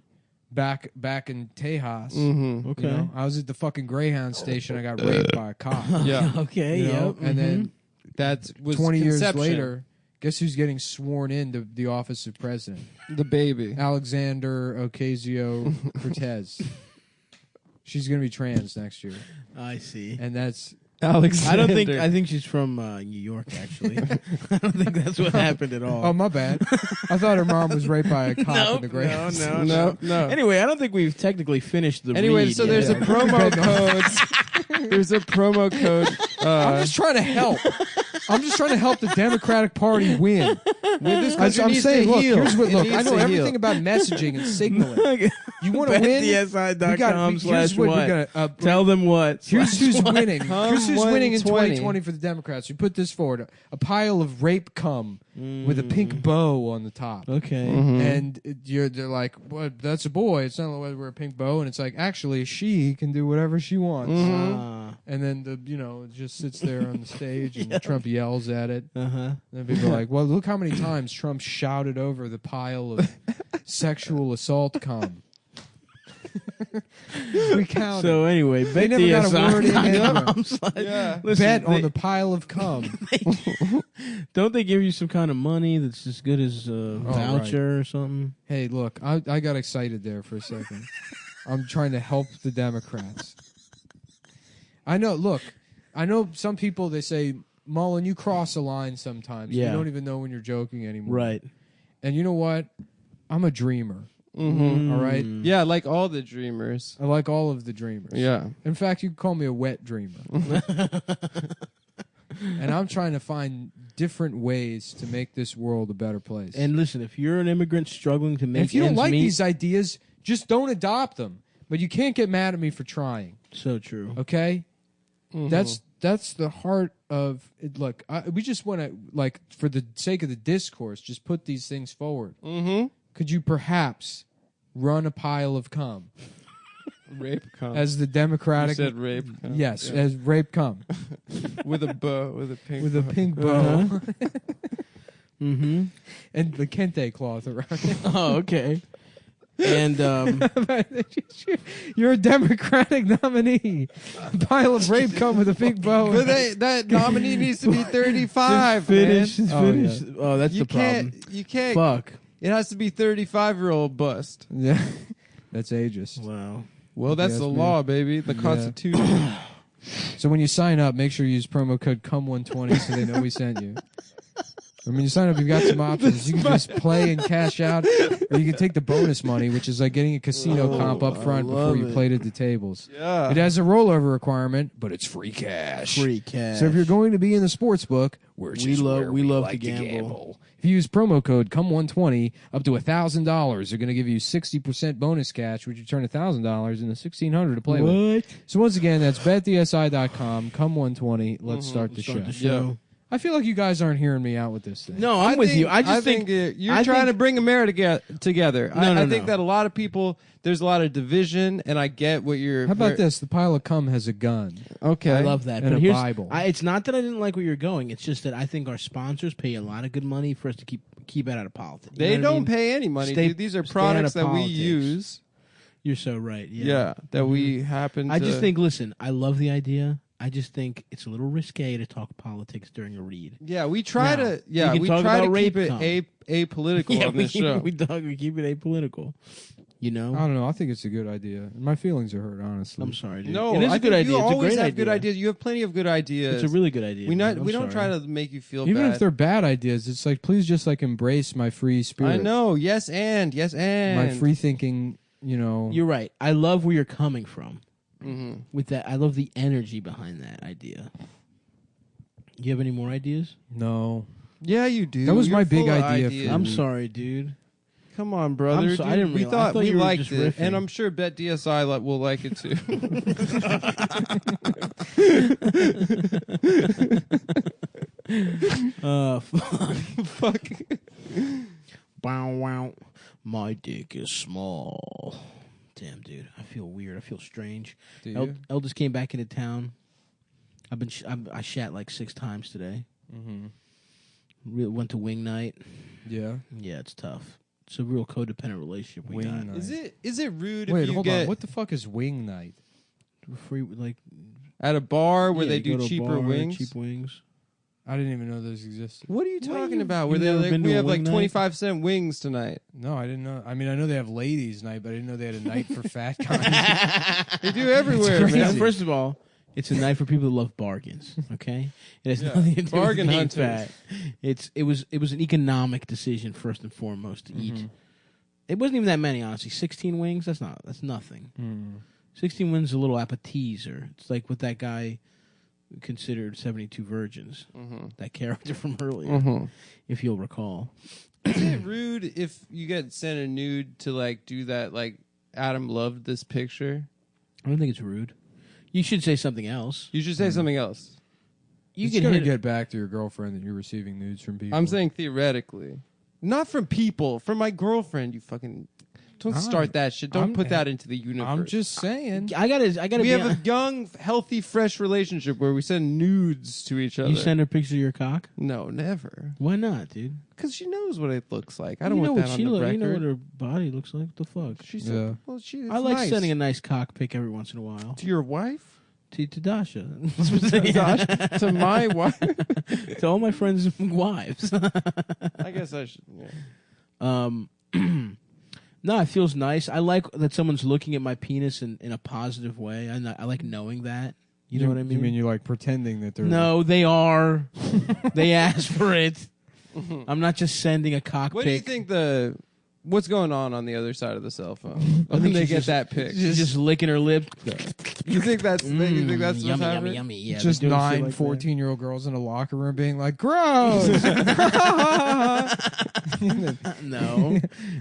back in Tejas. Mm-hmm. Okay. You know, I was at the fucking Greyhound station. I got raped by a cop. Yeah, Okay. You know? Yep. And then that was 20 years conception. later, guess who's getting sworn into the office of president? The baby. Alexander Ocasio-Cortez. She's going to be trans next year, I see. and that's Alexander. I think she's from New York. Actually, I don't think that's what happened at all. oh my bad. I thought her mom was raped by a cop in the Greyhound. No. Anyway, I don't think we've technically finished the Anyway, read so yet. there's a promo code. There's a promo code. I'm just trying to help. I'm just trying to help the Democratic Party win. This I'm country needs saying, to look, heal. here's what. It Look, needs I know to everything heal. about messaging and signaling. You want to win? BetDSI.com here's what we're gonna. Tell them what. Here's who's winning. Come Here's who's winning in 120. 2020 for the Democrats. We put this forward: a pile of rape cum with a pink bow on the top. Okay. And they're like, "What? That's a boy. It's not like we're a pink bow." And it's like, actually, she can do whatever she wants. And then it just sits there on the stage, and Trump yells at it. Uh-huh. And people are like, "Well, look how many times Trump shouted over the pile of sexual assault cum." We counted. So anyway, They never got a word in BetDSI.com. Yeah. Listen, Bet on the pile of cum. don't they give you some kind of money that's as good as a Oh, voucher or something? Hey, look, I got excited there for a second. I'm trying to help the Democrats. I know some people, they say, Mullen, you cross a line sometimes. Yeah. You don't even know when you're joking anymore. Right. And you know what? I'm a dreamer. Mm-hmm. All right? Yeah, like all the dreamers. I like all of the dreamers. Yeah. In fact, you can call me a wet dreamer. And I'm trying to find different ways to make this world a better place. And listen, if you're an immigrant struggling to And make if you don't ends like meet, these ideas, just don't adopt them. But you can't get mad at me for trying. so true. Okay? Mhm. That's the heart of it. Look, we just want to, for the sake of the discourse, just put these things forward. Mm-hmm. Could you perhaps run a pile of cum Rape cum. as the You Democratic? said rape cum. Yes, Yeah. as rape cum With a bow, with a pink with a bow. pink bow Uh-huh. Mm-hmm. and the kente cloth around it. Oh, okay. And You're a Democratic nominee. A pile of rape cum with a pink bow. But that nominee needs to be 35, just finish. man. Just Oh, finish. Oh, that's You the problem. You can't. Fuck. It has to be 35-year-old bust. Yeah, that's ageist. Wow. Well, that's Yes, the man. law, baby. The Yeah. Constitution. So when you sign up, make sure you use promo code CUM120 so they know we sent you. When you sign up, you've got some options. You can just play and cash out, or you can take the bonus money, which is like getting a casino comp up front before love you it. played at the tables. Yeah. It has a rollover requirement, but it's free cash. Free cash. So if you're going to be in the sports book, which We is love- where we love like to gamble. If you use promo code CUM120, up to $1,000, they're going to give you 60% bonus cash, which you turn $1,000 into $1,600 to play with. What? So once again, that's betdsi.com, CUM120. Let's start the Start show. the show. I feel like you guys aren't hearing me out with this thing. No, I'm with you. I just think think you're I trying think- to bring America together. No, I think that a lot of people, there's a lot of division, and I get what you're. How about this? The pile of cum has a gun. Okay, I love that. And But a here's, Bible. it's not that I didn't like where you're going. It's just that I think our sponsors pay a lot of good money for us to keep it out of politics. You They know what I don't mean? pay any money, Stay- dude. These are stay out products of that we politics. use. You're so right. Yeah. Yeah, that we happen. I to... just think. Listen, I love the idea. I just think it's a little risque to talk politics during a read. Yeah, we try Now, to. Yeah, we can we talk try about to keep rape it apolitical on we this show. we keep it apolitical. You know. I don't know. I think it's a good idea. My feelings are hurt, honestly. I'm sorry, dude. No, it is I a good think idea. You It's a always great have good idea. ideas. You have plenty of good ideas. It's a really good idea. we man. I'm don't try sorry. to make you feel Even bad. if they're bad ideas, it's like, please just like embrace my free spirit. I know. Yes, and My free thinking, you know. You're right. I love where you're coming from Mm-hmm. with that. I love the energy behind that idea. You have any more ideas? No. Yeah, you do. That was You're my big full of idea for ideas. I'm sorry, dude. Come on, brother. I'm so- I dude. didn't we realize- I thought thought we you were liked just it, riffing. and I'm sure Bet DSI will like it too. Fuck. Bow wow. My dick is small. Damn, dude. I feel weird. I feel strange. Do you? Eldest came back into town. I shat like 6 times today. Mm-hmm. Went to wing night. Yeah. Yeah, it's tough. It's a real codependent relationship we Wing got. night. Is it rude Wait, if you hold get on. What the fuck is wing night? Free like at a bar where yeah, they you go do to a cheaper bar, wings? cheap wings. I didn't even know those existed. What are you talking you- about? Where you've they're never like, been we to a have like wing night? 25-cent wings tonight. No, I didn't know. I mean, I know they have ladies' night, but I didn't know they had a night for fat guys. They do everywhere, crazy. man. First of all, it's a night for people who love bargains. Okay, it has Yeah, nothing to do bargain with being hunters. fat. It was an economic decision first and foremost to eat. Mhm. It wasn't even that many, honestly. 16 wings. That's nothing. Hmm. 16 wings is a little appetizer. It's like what that guy considered 72 virgins. Mm-hmm. That character from earlier, Mm-hmm. if you'll recall. Is it rude if you get sent a nude to like do that? Like Adam loved this picture. I don't think it's rude. You should say something else. You should say something else. You You can gotta hit get back to your girlfriend that you're receiving nudes from people. I'm saying theoretically, not from people, from my girlfriend. You fucking don't start that shit. Don't I'm- put that into the universe. I'm just saying. I gotta. We be have a young, healthy, fresh relationship where we send nudes to each other. You send her a picture of your cock? No, never. Why not, dude? Because she knows what it looks like. I don't you know want what that she on the record. You know what her body looks like. What the fuck? She Yeah. said, "Well, she." I like nice. sending a nice cock pic every once in a while. to your wife, To Dasha. Gosh, to my wife. To all my friends' wives. I guess I should. Yeah. No, it feels nice. I like that someone's looking at my penis in a positive way. I like knowing that. You know what I mean? You mean you're like pretending that they're No, they are. They asked for it. I'm not just sending a cock What pic. do you think what's going on the other side of the cell phone? I When think they she's get just- that pic, She's just licking her lips. you think that's Yummy, what's happening? yummy. Yeah, just they're doing shit 9 like 14-year-old girls in a locker room being like, gross. that.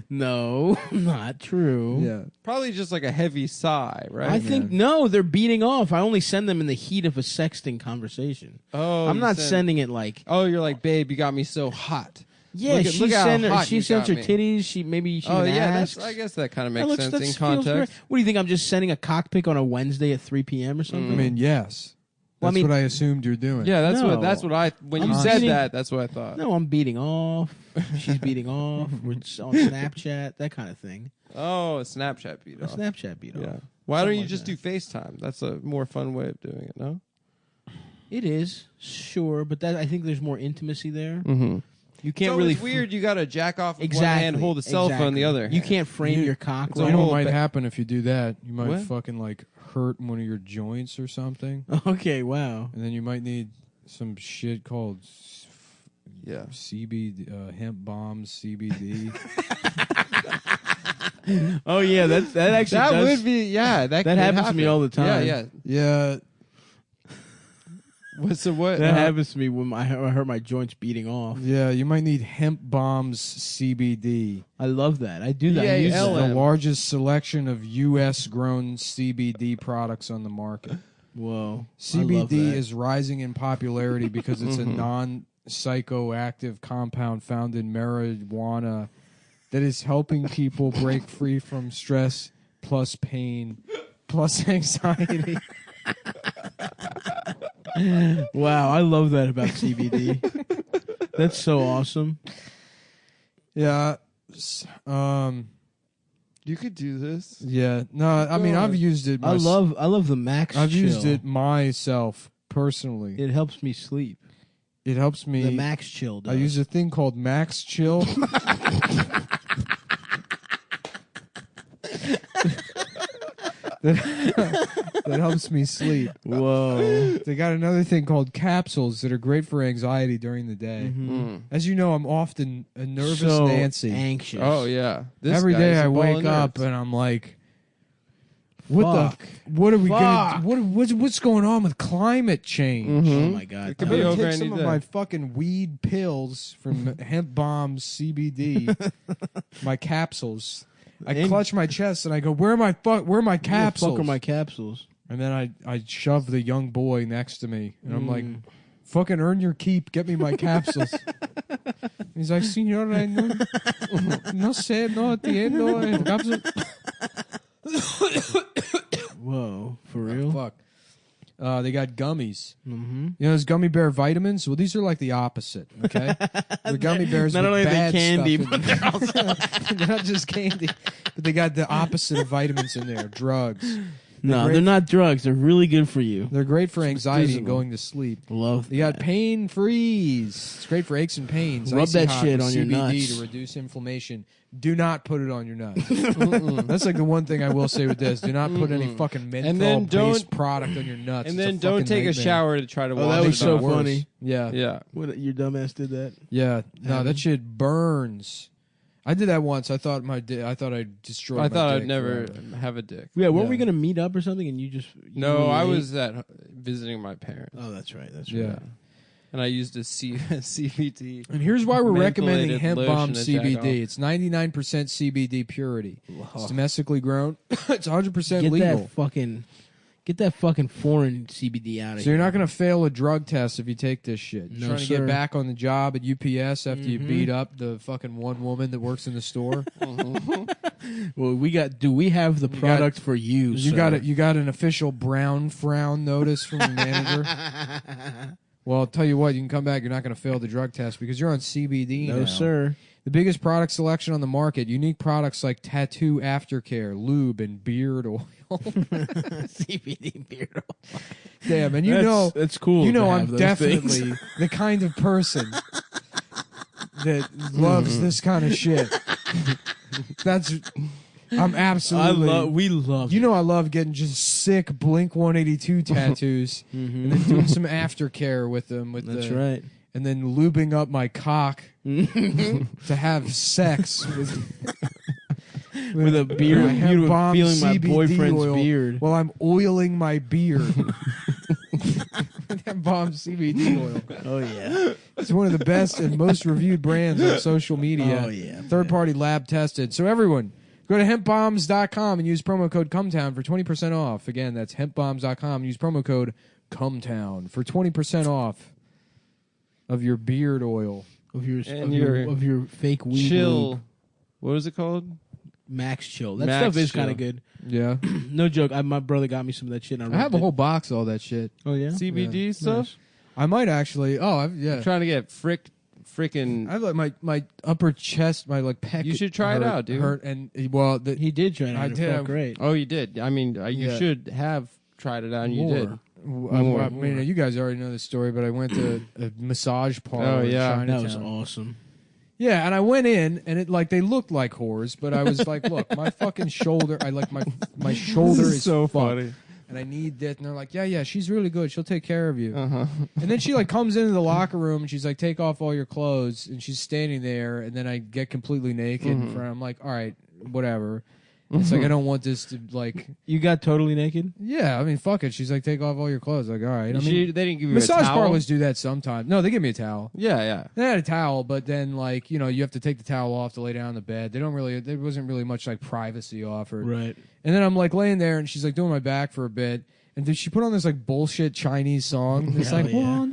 No, not true. Yeah. Probably just like a heavy sigh, right? I think no, they're beating off. I only send them in the heat of a sexting conversation. Oh, I'm you not send- sending it like. Oh, you're like, babe, you got me so hot. Yeah, Look at- look how hot she you sends got her me. titties. She Oh yeah, asks. I guess that kind of That makes sense in feels context. great. What do you think? I'm just sending a cock pic on a Wednesday at 3 p.m. or something? I mean, yes. Well, I That's mean- what I assumed you're doing. Yeah, that's No. what I when I'm you said beating- that, that's what I thought. No, I'm beating off. She's beating off. We're on Snapchat, that kind of thing. Oh, a Snapchat beat A off. Snapchat beat Yeah. off. Why don't Something you like just that. do FaceTime? That's a more fun way of doing it, no? It is, sure, but I think there's more intimacy there. Mm-hmm. You can't So really it's weird. You got to jack off with Exactly. one hand, hold a cell phone the other. You hand. can't frame your cock it's You a right. know whole what might ba- happen if you do that? You might What? fucking like hurt one of your joints or something. Okay, wow. And then you might need some shit called Yeah. CBD, hemp bombs, CBD. Oh yeah, that actually That does, would be that happens to me all the time. Yeah, yeah. What's the what? That happens to me when I hurt my joints beating off. Yeah, you might need hemp bombs CBD. I love that. I do that. I Yeah, use LM. that. The largest selection of U.S. grown CBD products on the market. Whoa. I love CBD that. is rising in popularity because it's a non-psychoactive compound found in marijuana that is helping people break free from stress plus pain plus anxiety. Wow, I love that about CBD. That's so awesome. Yeah. You could do this. Yeah. No, I mean, I've used it. I love the Max I've Chill. used it myself personally. It helps me sleep. It helps me. The Max Chill does. I use a thing called Max Chill. that helps me sleep. Whoa. They got another thing called capsules that are great for anxiety during the day. As you know, I'm often a nervous So Nancy. anxious. Oh yeah. This Every guy's day a I ball of wake up nerves. and I'm like, what Fuck. what are we Fuck. gonna what's going on with climate change? Oh my god. It could I'm be gonna over take any some of day. my fucking weed pills from Hemp Bomb CBD, my capsules. I And- clutch my chest and I go, where are my capsules? Fuck are my capsules? And then I shove the young boy next to me, and I'm like, Mm. fucking earn your keep, get me my capsules. He's like, Signora, no sé, no entiendo el capsule. Whoa, for real? Fuck. They got gummies. Mm-hmm. You know those gummy bear vitamins? Well, these are like the opposite, okay? The gummy bears Not with only are they bad candy, stuff in but they're also them. They're not just candy, but they got the opposite of vitamins in there, drugs. no, great- they're not drugs. They're really good for you. They're great for anxiety and medicinal. going to sleep. Love. You got that. pain freeze. It's great for aches and pains. Rub Icy that hot shit with on your CBD nuts. to reduce inflammation. Do not put it on your nuts. That's like the one thing I will say with this. Do not put any fucking then menthol-based don't- product on your nuts. And It's then a don't fucking take a nightmare. shower to try to wash that it was so off. Worse. funny. Yeah, Yeah. What, your dumbass did that? yeah. No, Adam? that shit burns. I did that once. I thought I'd destroyed. I my thought I'd dick never forever. have a dick. Yeah, weren't Yeah. we gonna meet up or something? And you just No, were I late? was at visiting my parents. Oh, that's right. That's right. Yeah. And I used a CBD. And here's why we're recommending Mentholated Hemp Bomb lotion to jack CBD. off. It's 99% CBD purity. It's domestically grown. It's 100% Get legal. get that fucking foreign CBD out of So here. you're not going to fail a drug test if you take this shit. You're No, trying to sir. get back on the job at UPS after you Mhm. beat up the fucking one woman that works in the store. Well, we have the got- product for you. You sir. got it. You got an official brown frown notice from the manager. Well, I'll tell you what. You can come back. You're not going to fail the drug test because you're on CBD now. No, sir. The biggest product selection on the market. Unique products like tattoo aftercare, lube, and beard oil. CBD beard oil. Damn, and you know that's cool. You know to I'm have those definitely things. the kind of person that loves this kind of shit. I'm absolutely. We love. You know I love getting just sick Blink 182 tattoos and then doing some aftercare with them. That's right. And then lubing up my cock to have sex With a beard, my Hemp you Bomb feeling my CBD boyfriend's oil beard. while I'm oiling my beard. Hemp Bomb CBD oil. Oh yeah. It's one of the best and most reviewed brands on social media. Oh, yeah. Third-party lab tested. So everyone, go to hempbombs.com and use promo code CUMTOWN for 20% off. Again, that's hempbombs.com and use promo code CUMTOWN for 20% off of your beard oil. Of your And your fake weed Chill. lube. What was it called? Max Chill. That Max stuff is Chill. kind of good. Yeah. No joke. My brother got me some of that shit. And I have a whole box of all that shit. Oh yeah. CBD stuff? Nice. I might actually. Oh, yeah. I'm trying to get freaking. I have like my upper chest, my like pec. You should try it out, dude. Hurt and well, He did try it. I and it did. felt great. Oh, you did. I mean, you Yeah. should have tried it out, and you more. did. I mean, you guys already know the story, but I went to a massage parlor. Oh, yeah. in That was Chinatown. awesome. Yeah, and I went in, and it like they looked like whores, but I was like, look, my fucking shoulder, I like my shoulder is so fucked, funny. and I need that. And they're like, yeah, she's really good. She'll take care of you. Uh-huh. And then she like comes into the locker room, and she's like, take off all your clothes, and she's standing there, and then I get completely naked in front. I'm like, all right, whatever. It's like I don't want this to like. You got totally naked. Yeah, I mean, fuck it. She's like, take off all your clothes. Like, all right. I mean, They didn't give you a massage towel? parlors do that sometimes. No, they give me a towel. Yeah. They had a towel, but then like you have to take the towel off to lay down on the bed. They don't really. There wasn't really much like privacy offered. Right. And then I'm like laying there, and she's like doing my back for a bit, And then she put on this like bullshit Chinese song. It's Hell like, yeah.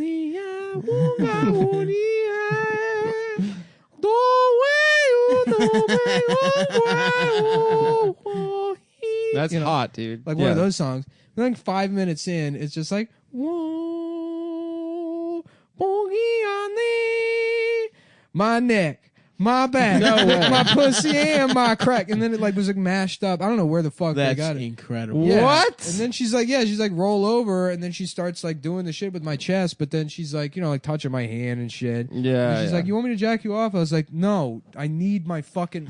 That's hot, dude. Like one of those songs. And then 5 minutes in, it's just like, whoa, boogie on thee, my neck. My back, my pussy, and my crack, and then it like was like mashed up. I don't know where the fuck they got That's it. incredible. Yeah. What? And then she's like roll over, and then she starts like doing the shit with my chest, but then she's like, like touching my hand and shit. Yeah. And she's like, you want me to jack you off? I was like, no, I need my fucking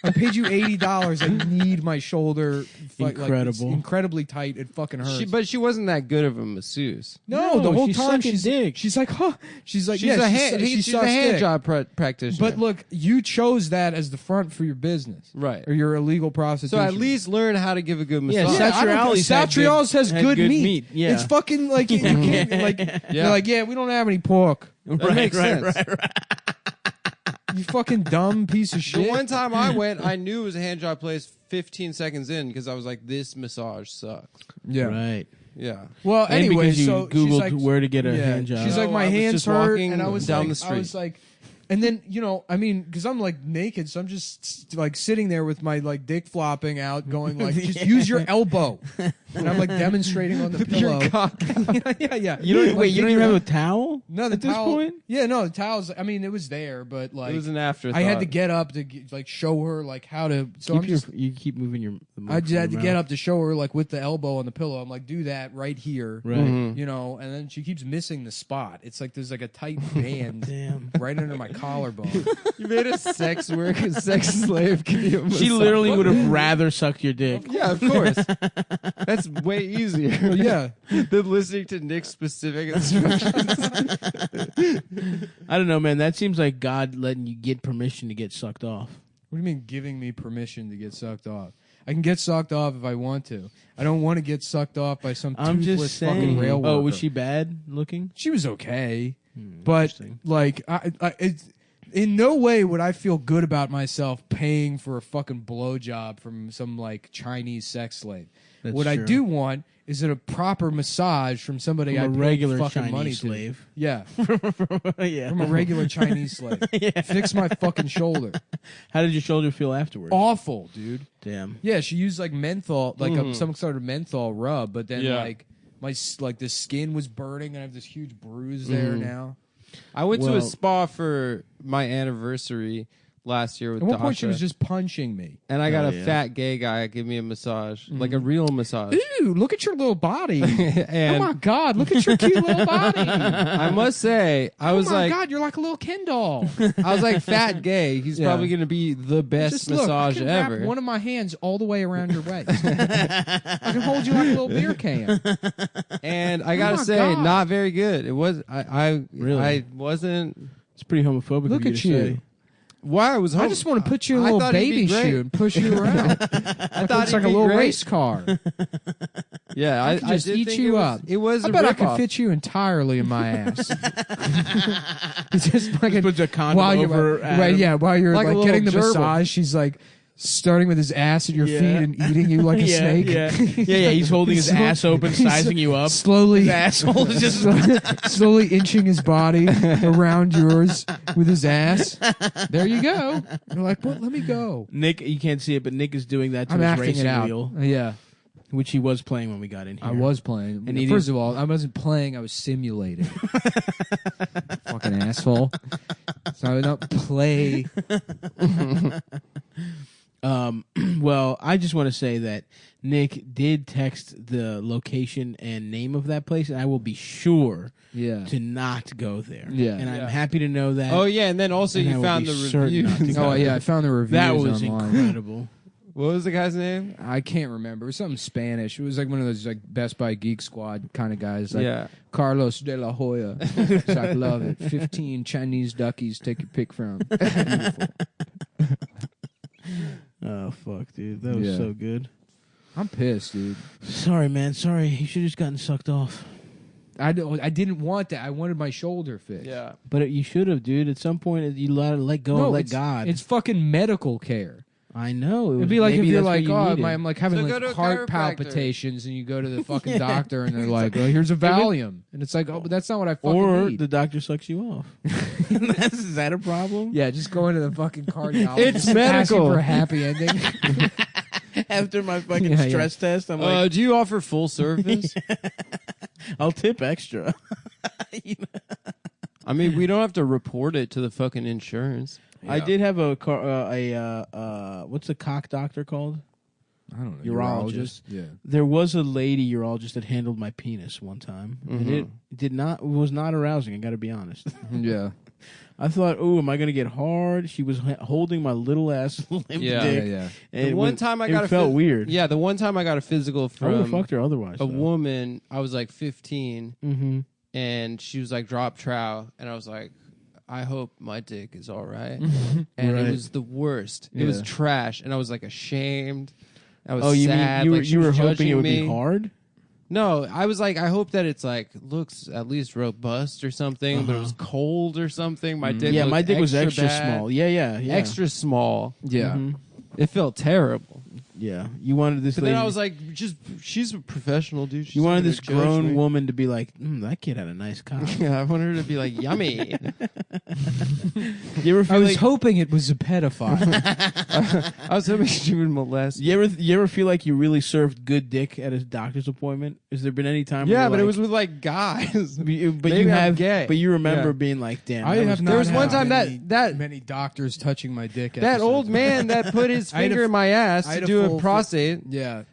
I paid you $80. I need my shoulder. Incredible. Like, it's incredibly tight. It fucking hurts. But she wasn't that good of a masseuse. No, No, the whole she's time sucking she's dick. She's like, huh? She's like, She's yeah, a hand. she She's a sucks hand dick. job practitioner. But look, you chose that as the front for your business, Right. Or your illegal prostitution. So at least learn how to give a good Yeah, massage. Yeah, I don't know. Satriale's has had good good meat. meat, yeah. It's fucking like you can't like. They're like, yeah, we don't have any pork. That makes sense. Right. You fucking dumb piece of The shit. one time I went, I knew it was a hand job place 15 seconds in because I was like, this massage sucks. Yeah. Right. Yeah. Well, And anyway, because you so Googled she's like, where to get a yeah, hand job. She's like, No, my I was hands just hurt, walking and I was down like, the street. I was like, and then I mean, because I'm like naked, so I'm just like sitting there with my like dick flopping out, going like, just use your elbow, and I'm like demonstrating on the pillow. Your cock. yeah. You don't Like, you don't even have a towel no, the at this towel, point? Yeah, no, the towels. I mean, it was there, but like It was an afterthought. I had to get up to like show her like how to. So I'm just. You keep moving your. I just had to get up to show her like with the elbow on the pillow. I'm like, do that right here, Right. Mhm. and then she keeps missing the spot. It's like there's like a tight band Damn. right under my collarbone. You made a sex slave give you a She massage. literally would have rather sucked your dick. Yeah, of course. That's way easier Yeah, than listening to Nick's specific instructions. I don't know, man. That seems like God letting you get permission to get sucked off. what do you mean giving me permission to get sucked off? I can get sucked off if I want to. I don't want to get sucked off by some I'm toothless just saying. fucking rail worker. Oh, was she bad looking? She was okay, but Interesting. like it's. In no way would I feel good about myself paying for a fucking blowjob from some like Chinese sex slave. That's what I true. do want is a proper massage from somebody From I a paid regular fucking Chinese money slave. to. Yeah, Yeah. from a regular Chinese slave. Fix my fucking shoulder. How did your shoulder feel afterwards? Awful, dude. Damn. Yeah, she used like menthol, like some sort of menthol rub, but then Yeah. like the skin was burning, and I have this huge bruise there now. I went to a Well- spa for my anniversary last year with At one point, she Dasha, was just punching me. and I got Oh, a yeah. fat gay guy give me a massage, like a real massage. Ew, look at your little body. And Oh my God, look at your cute little body. I must say, I was oh my like, God, you're like a little Ken doll. I was like, fat gay. He's Yeah. probably going to be the best Just look, I massage can wrap ever. one of my hands all the way around your waist. I can hold you like a little beer can. And I gotta my say, God. not very good. It was. I Really? wasn't. It's pretty homophobic. Look of you at to you. say. Why I was home. I just want to put you in a I little thought he'd baby be great. shoe and push you around. I thought It's he'd like a be little great. race car. Yeah, I could just did eat think you it was, up. It was. I a bet I could ripoff. fit you entirely in my ass. It's just like Just puts a condom while you're over right, Adam. yeah, while you're Like a like little getting the gerbil. massage, she's like starting with his ass at your Yeah. feet and eating you like a yeah, snake. yeah. He's holding his So- ass open, he's sizing you up. Slowly, His asshole is just. slowly inching his body around yours with his ass. There you go. You're like, what? Let me go. Nick, you can't see it, but Nick is doing that to I'm his acting racing it out. wheel, Yeah, which he was playing when we got in here. I was playing. And he First of all, I wasn't playing. I was simulating. Fucking asshole. So I would not play. Well, I just want to say that Nick did text the location and name of that place, and I will be sure Yeah. to not go there. Yeah. And I'm Yeah. happy to know that. Oh yeah, and then also And I you will found be the certain not to reviews. go. Oh yeah, I found the reviews that was online. incredible. What was the guy's name? I can't remember. It was something Spanish. It was like one of those like Best Buy Geek Squad kind of guys. Like Yeah. Carlos de la Hoya. It's like, love it. 15 Chinese duckies. Take your pick from. Beautiful. Oh fuck, dude, that was Yeah. so good. I'm pissed, dude. Sorry, man. Sorry, you should have just gotten sucked off. I didn't want that. I wanted my shoulder fixed. Yeah. But you should have, dude. At some point, you let go and let it's, God. It's fucking medical care. I know. It'd be like maybe if you're that's what like, you oh, needed. I'm like having So go like to a heart chiropractor. palpitations, and you go to the fucking doctor, and they're like, well, here's a Valium, and it's like, oh, but that's not what I fucking or need. the doctor sucks you off. Is that a problem? Yeah, just go into the fucking cardiologist. It's asking medical. for a happy ending. After my fucking Yeah, stress test, I'm like, Do you offer full service? I'll tip extra. I mean, we don't have to report it to the fucking insurance. I did have a what's a cock doctor called? I don't know. Urologist. Yeah. There was a lady urologist that handled my penis one time, and it was not arousing. I got to be honest. Yeah. I thought, oh, am I going to get hard? She was holding my little ass limp Yeah. dick. Yeah. And The one time I got it felt weird. Yeah, the one time I got a physical I would have from fucked her otherwise. a woman, I was like 15, Mm-hmm. and she was like drop trow, and I was like, I hope my dick is all right. And Right. it was the worst. It was Yeah. trash, and I was like ashamed. I was Oh, you sad. mean like, she you were was hoping judging it would me. be hard? No, I was like, I hope that it's like looks at least robust or something, but it was cold or something. My dick, Yeah, looked my dick was extra bad. small. Yeah. Extra small. Yeah. Mhm. It felt terrible. Yeah. You wanted this But lady. then I was like, she's a professional, dude. She's you wanted not this gonna judge grown me. woman to be like, that kid had a nice cock. Yeah, I wanted her to be like, yummy. You ever feel I was like hoping it was a pedophile. I was hoping she would molest. you ever feel like you really served good dick at a doctor's appointment? Has there been any time? Yeah, where but like, it was with like guys. But Maybe you I'm have gay. But you remember Yeah. being like, damn. I that have was- not There was had one time many, that- many doctors touching my dick. That episodes. old man that put his I had a finger f- in my ass I had to a do a full- prostate. Yeah.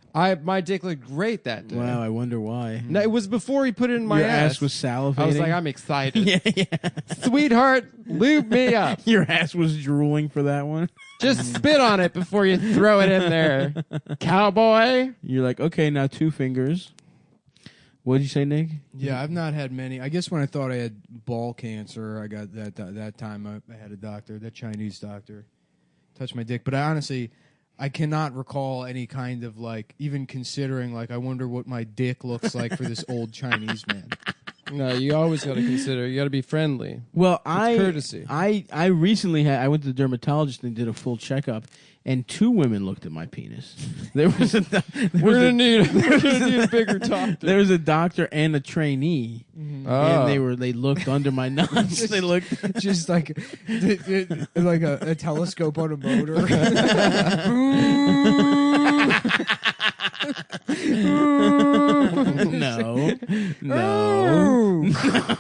My dick looked great that day. Wow, I wonder why. No, it was before he put it in my Your ass. ass was salivating. I was like, I'm excited. yeah. Sweetheart, lube me up. Your ass was drooling for that one. Just spit on it before you throw it in there. Cowboy. You're like, okay, now 2 fingers. What'd you say, Nick? Yeah, I've not had many. I guess when I thought I had ball cancer, I got that time I had a doctor, that Chinese doctor, touch my dick. But I honestly, I cannot recall any kind of like even considering like I wonder what my dick looks like for this old Chinese man. No, you always got to consider. You got to be friendly. Well, courtesy. I recently I went to the dermatologist and did a full checkup, and 2 women looked at my penis. There was a We're gonna need a bigger doctor. there was a doctor and a trainee, Oh. and they looked under my nuts. They looked. Just like like a telescope on a motor. No.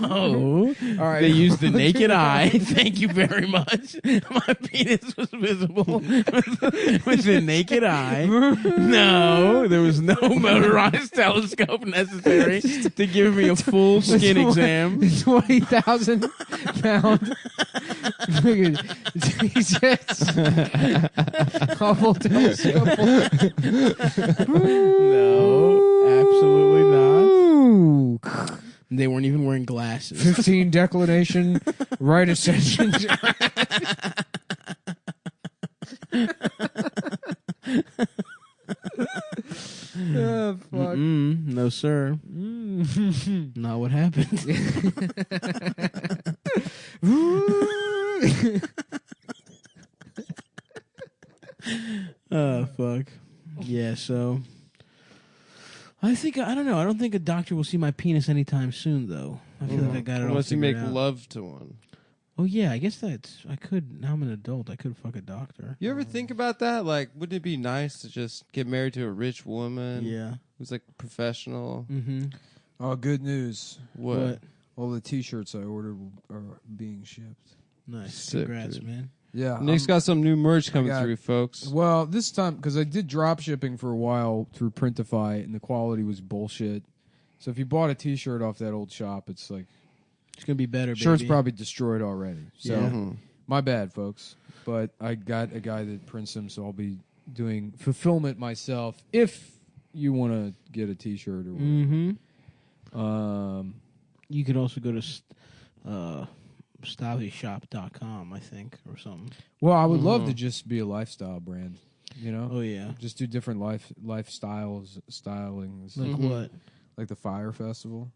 All right. They used the naked eye. Thank you very much. My penis was visible with the naked eye. No, there was no motorized telescope necessary to give me a full skin exam. 20,000 pound. Jesus. Hubble telescope. No, absolutely not. They weren't even wearing glasses. 15 declination, right ascension. Oh, fuck. No, sir. Not what happened. Oh, fuck. Yeah, so I don't know. I don't think a doctor will see my penis anytime soon, though. I feel like I got it all Unless you make figured out. love to one. Oh yeah, I guess I could. Now I'm an adult. I could fuck a doctor. You ever think about that? Like, wouldn't it be nice to just get married to a rich woman? Yeah. Who's like professional? Mm-hmm. Oh, good news. What? All the T-shirts I ordered are being shipped. Nice. Sick, Congrats, dude. man. Yeah. Nick's got some new merch coming got- through, folks. Well, this time, because I did drop shipping for a while through Printify, and the quality was bullshit. So if you bought a T-shirt off that old shop, it's like, It's gonna be better. shirt's baby. probably destroyed already. So Yeah. Mhm. my bad, folks. But I got a guy that prints them, so I'll be doing fulfillment myself if you want to get a T-shirt or whatever. Mm-hmm. You could also go to StaviShop.com, I think, or something. Well, I would love Mhm. to just be a lifestyle brand. You know, Oh yeah. just do different lifestyles, stylings, Like Mhm. what? like the Fire Festival.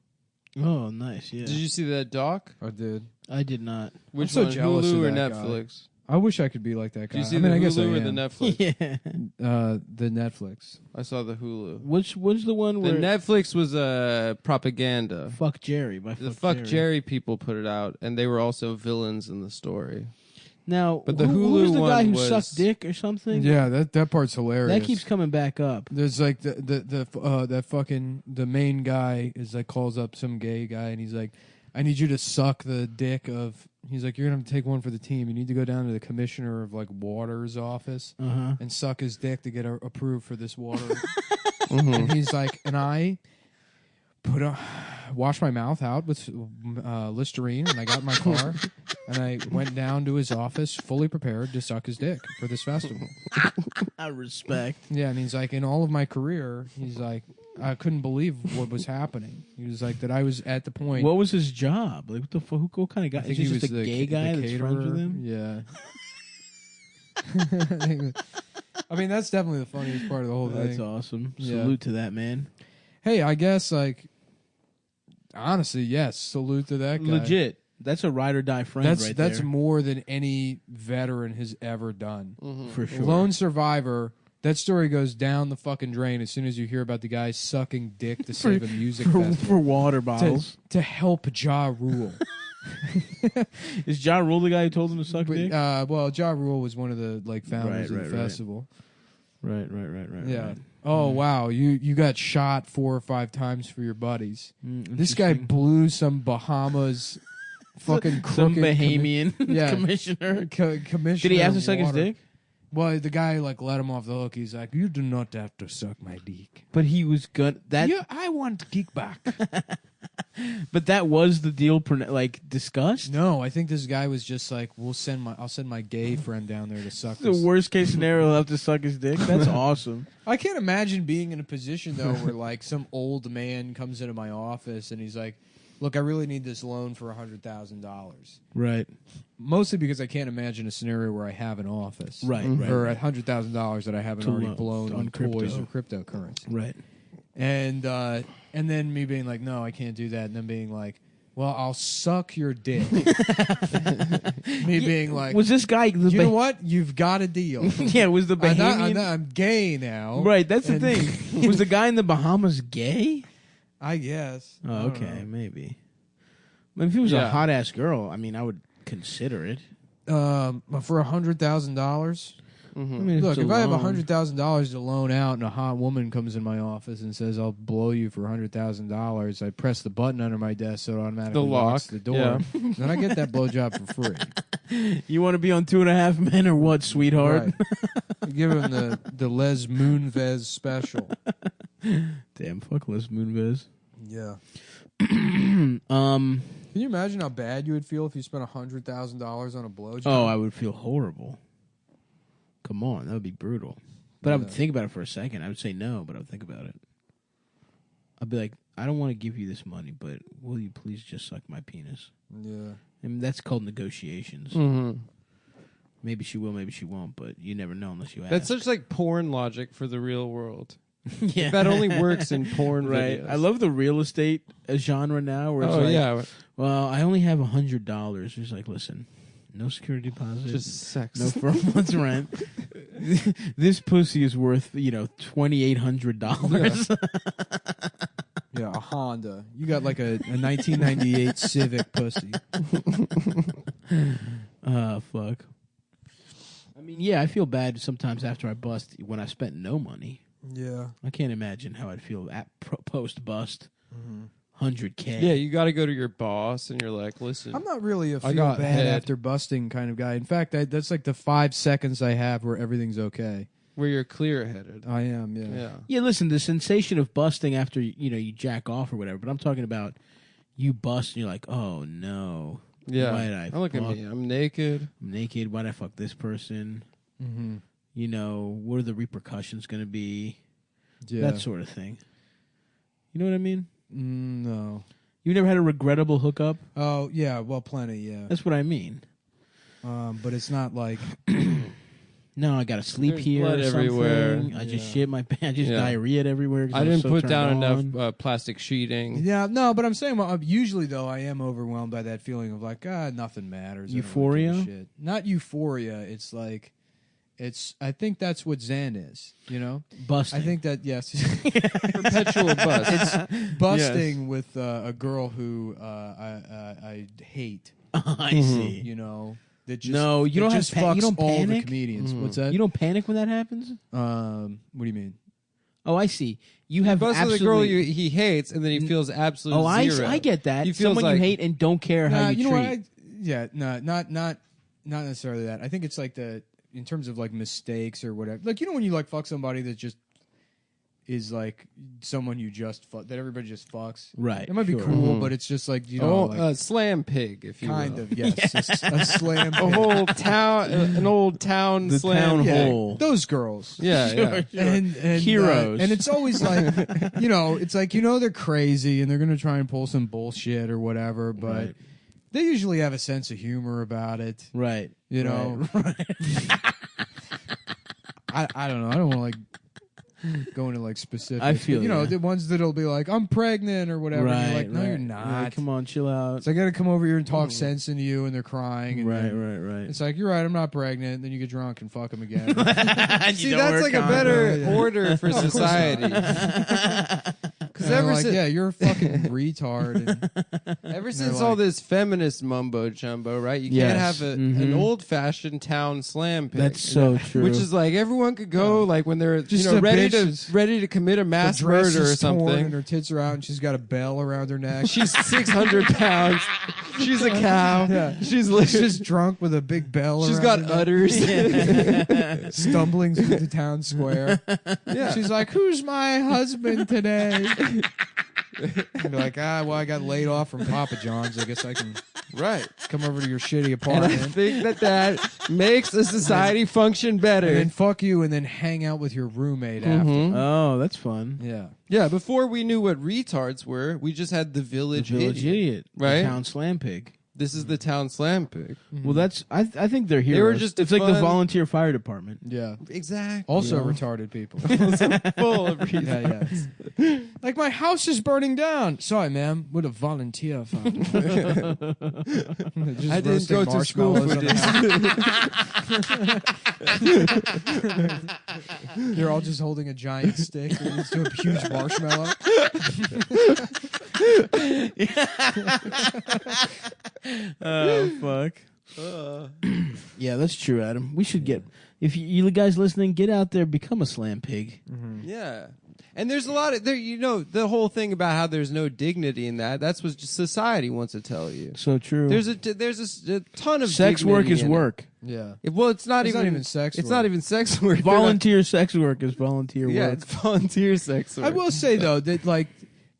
Oh, nice. Yeah. Did you see that doc? I did. I did not. Which so one? jealous Hulu of or that guy. Netflix? I wish I could be like that guy. Do you see I mean, the I guess I Hulu or am. the Netflix? Yeah. The Netflix. I saw the Hulu. Which was the one The where Netflix was propaganda. Fuck Jerry by The Fuck Jerry people put it out, and they were also villains in the story. Now, But the who Hulu was the guy one who was- sucked dick or something? Yeah, that part's hilarious. that keeps coming back up. There's like that fucking the main guy is like calls up some gay guy and he's like, I need you to suck the dick of. He's like, you're gonna have to take one for the team. You need to go down to the commissioner of like water's office and suck his dick to get approved for this water. And he's like, and I wash my mouth out with Listerine, and I got in my car and I went down to his office fully prepared to suck his dick for this festival. I respect. Yeah, and he's like, in all of my career, he's like, I couldn't believe what was happening. He was like, that I was at the point. What was his job? Like, what the fuck? What kind of guy? I think Is he he just was a the gay guy that's caterer. friends with him? Yeah. I mean, that's definitely the funniest part of the whole That's thing. awesome. Yeah. Salute to that man. Hey, I guess, like, honestly, yes, salute to that guy. Legit. That's a ride or die friend right That's there. more than any veteran has ever done. For sure. Lone survivor. That story goes down the fucking drain as soon as you hear about the guy sucking dick to save a music festival. for water bottles. To help Ja Rule. Is Ja Rule the guy who told him to suck But, dick? well, Ja Rule was one of the like founders Right, of the right. festival. Right. Yeah. Right. Oh wow, you got shot 4 or 5 times for your buddies. This guy Interesting. blew some Bahamas fucking Some crooked Bahamian Yeah. commissioner. commissioner. Did he have to of suck his water. dick? Well, the guy like let him off the hook. He's like, "You do not have to suck my dick." But he was gonna that. Yeah, I want kickback. But that was the deal. Like discussed. No, I think this guy was just like, I'll send my gay friend down there to suck The this. worst case scenario, he'll have to suck his dick. That's awesome. I can't imagine being in a position though where like some old man comes into my office and he's like, "Look, I really need this loan for $100,000." Right. Mostly because I can't imagine a scenario where I have an office, Right. or Right. $100,000 that I haven't To already loan blown on on toys crypto. or cryptocurrency. Right. And then me being like, "No, I can't do that," and then being like, "Well, I'll suck your dick." Me being like, Was this guy? "You know what? You've got a deal." Yeah. Was the Bahamian? I'm gay now. Right. That's the And- thing. Was the guy in the Bahamas gay? I guess. I Oh, don't okay, know. maybe. I mean, if he was a Yeah. hot ass girl, I mean, I would consider it. But for $100,000, I mean, look, it's a if I have loan. $100,000 to loan out, and a hot woman comes in my office and says, "I'll blow you for $100,000," I press the button under my desk so it automatically The locks lock, the door. Then I get that blowjob for free. You want to be on 2.5 Men or what, sweetheart? Right. Give him the Les Moonves special. Damn, fuck Les Moonves. Yeah. Um. Can you imagine how bad you would feel if you spent $100,000 on a blowjob? Oh, I would feel horrible. Come on, that would be brutal. But I would Yeah. think about it for a second. I would say no, but I would think about it. I'd be like, I don't want to give you this money, but will you please just suck my penis? Yeah. I mean, that's called negotiations. Mm-hmm. Maybe she will, maybe she won't, but you never know unless you ask. That's such like porn logic for the real world. yeah. That only works in porn right. videos. I love the real estate genre now where it's Oh like, yeah, well, I only have $100. It's like, listen, no security deposit. just sex. no for a month's rent. This pussy is worth, $2,800. Yeah, a Honda. You got like a 1998 Civic pussy. Fuck. I mean, yeah, I feel bad sometimes after I bust when I spent no money. Yeah. I can't imagine how I'd feel at post bust. 100K. Yeah, you got to go to your boss and you're like, listen, I'm not really a I feel got bad head. after busting kind of guy. In fact, that's like the 5 seconds I have where everything's okay. where you're clear headed. I am, yeah. Yeah. Yeah, listen, the sensation of busting after you jack off or whatever, but I'm talking about you bust and you're like, oh no. Yeah. Why did I Look at fuck? me. I'm naked. I'm naked. Why'd I fuck this person? Mm-hmm. What are the repercussions going to be? Yeah. That sort of thing. You know what I mean? No. You never had a regrettable hookup? Oh, yeah. Well, plenty, yeah. That's what I mean. But it's not like No, I gotta sleep There's here. blood or something. everywhere. I just shit my pants. Just Yeah. diarrhea everywhere. 'cause I was didn't so put turned down on. enough plastic sheeting. Yeah, no, but I'm saying usually though I am overwhelmed by that feeling of like nothing matters. I don't really give a Euphoria? shit. Not euphoria. It's like I think that's what Zen is. You know. Busting. I think that yes, Perpetual bust. it's busting with a girl who I hate. I see. You know. That just, No, you that don't have just pa- fucks you don't all the panic? comedians. What's that? You don't panic when that happens? What do you mean? Oh, I see. You have Busts with absolutely. a girl he hates, and then he feels absolute oh, I zero. I get that. He feels Someone like, you hate and don't care how you know treat. what? Not necessarily that. I think it's like in terms of like mistakes or whatever. Like when you like fuck somebody that just is like someone you just fuck that everybody just fucks. Right. It might be sure. cool, but it's just like like, slam pig, if you kind will. of yes, a slam. A pig. whole town, an old town The slam. town pig. hole. Those girls. Yeah, yeah. And Heroes. and it's always like it's like they're crazy and they're gonna try and pull some bullshit or whatever, but Right. they usually have a sense of humor about it. Right. You know, Right. I don't know. I don't want to like go into like specifics. I feel but, ya. the ones that'll be like, I'm pregnant or whatever. And Right. you're like, no, right. you're not. Right, come on, chill out. So I got to come over here and talk sense into you, and they're crying. And Right. then Right. It's like, you're right, I'm not pregnant. And then you get drunk and fuck them again. Right. See, that's like a better Yeah. order for of course society. Because ever like, since- yeah, you're a fucking retard. And Ever they're since like- all this feminist mumbo jumbo, right? You Yes. can't have an Mhm. old fashioned town slam pig. That's so true. Which is like everyone could go like when they're Just you know a ready bitch to ready to commit a mass her dress murder or is torn something. and her tits are out, and she's got a bell around her neck. She's 600 pounds. She's a cow. Yeah. She's She's literally, just drunk with a big bell. she's around got her neck, udders. stumbling through the town square. Yeah. She's like, "Who's my husband today?" And like, well, I got laid off from Papa John's. I guess I can Right. come over to your shitty And I apartment think that makes a society function better. and then fuck you, and then hang out with your roommate after. Mhm. Oh, that's fun. Yeah. Yeah, before we knew what retards were, we just had the village, The Village idiot. Idiot. Right? The town slam pig. This is the town slam pig. Well, that's I think they're heroes. They were just it's like the fun- volunteer fire department. Yeah. Exactly. Also Yeah. retarded people. Full of retards. Yeah. Like, my house is burning down. Sorry, ma'am. We're the volunteer fund. Just I didn't roasting go to school for marshmallows this. on the- You're all just holding a giant stick that leads to a huge marshmallow. Oh fuck. Yeah, that's true, Adam. We should get if you guys listening, get out there, become a slam pig. Yeah. And there's a lot of there. You know the whole thing about how there's no dignity in that. That's what just society wants to tell you. So true. There's a ton of sex work dignity is in it. work. Yeah. Well, it's not It's even not even sex It's work. not even sex work. They're Volunteer sex work is volunteer not- Yeah, work. it's volunteer sex work. I will say, though, that, like,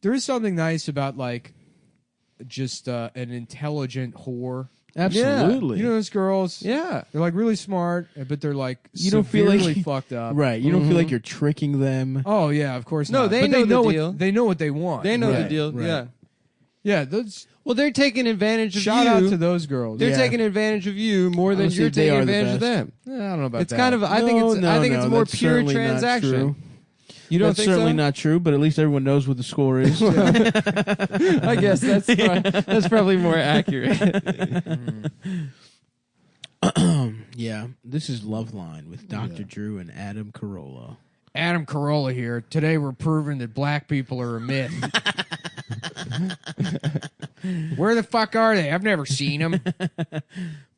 there is something nice about, like, just an intelligent whore. Absolutely. You know those girls? Yeah. They're, like, really smart, but they're, like, You don't feel like- severely fucked up. Right. You don't feel like you're tricking them. Oh, yeah, of course No, not. they But know the what, deal. They know what they want. They know the Right, deal. right. Yeah. Yeah, those... Well, they're taking advantage of Shout you. out to those girls. They're Yeah. taking advantage of you more than Honestly, you're they taking are the advantage of best. them. I don't know about It's that. kind of. I think it's more that's pure certainly not transaction. true. You don't That's think certainly so? not true, but at least everyone knows what the score is. I guess that's probably more accurate. Yeah, this is Loveline with Dr. Drew and Adam Carolla. Adam Carolla here. Today we're proving that black people are a myth. Where the fuck are they? I've never seen them.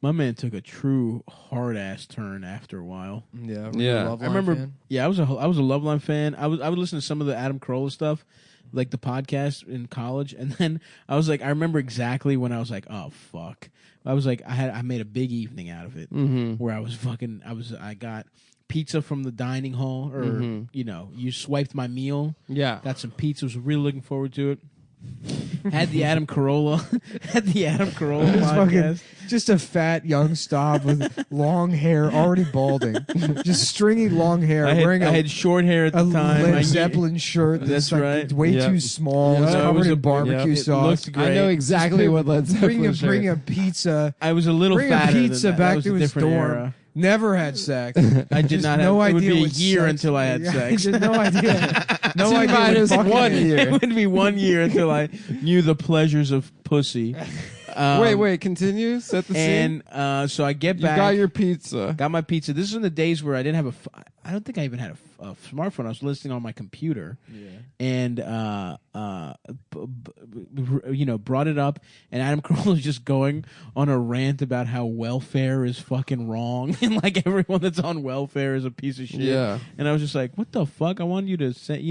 My man took a true hard ass turn after a while. Yeah, Yeah. I remember. Yeah, I was a Loveline fan. I would listen to some of the Adam Carolla stuff, like the podcast in college, and then I was like, I remember exactly when I was like, oh fuck. I was like, I made a big evening out of it, where I got pizza from the dining hall, or you swiped my meal. Yeah. Got some pizza. Was really looking forward to it. Had the Adam Carolla podcast. Just a fat young Staub with long hair, already balding, just stringy long hair, I wearing had short hair at the a time. Led Zeppelin shirt that's like right. way Yep. too small. Yeah, It's it covered was in a- barbecue it sauce. looked great. I know exactly what Led Zeppelin Bring a pizza. I was a little Bring a fatter than pizza that. back That was to a his different dorm. era. Never had sex. I did Just not no have. It would idea be a what year sex- until I had Yeah, sex. just no idea. No idea. what minus fucking 1 is. year. It would be 1 year until I knew the pleasures of pussy. Wait, continue. Set the scene. And so I get You back. got your pizza. Got my pizza. This is in the days where I didn't have I don't think I even had a smartphone. I was listening on my computer. Yeah. And brought it up, and Adam Carolla was just going on a rant about how welfare is fucking wrong, and like everyone that's on welfare is a piece of shit. Yeah. And I was just like, what the fuck? I wanted you to say,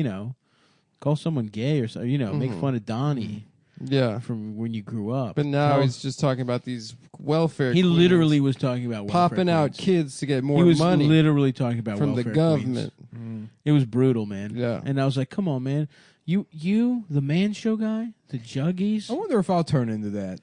call someone gay or so, make fun of Donnie Yeah. from when you grew up. But now Tell- he's just talking about these welfare. he queens literally was talking about welfare popping out queens. kids to get more He was money literally talking about from the welfare government. queens. It was brutal, man. Yeah. And I was like, come on, man. You, the Man Show guy, the Juggies. I wonder if I'll turn into that.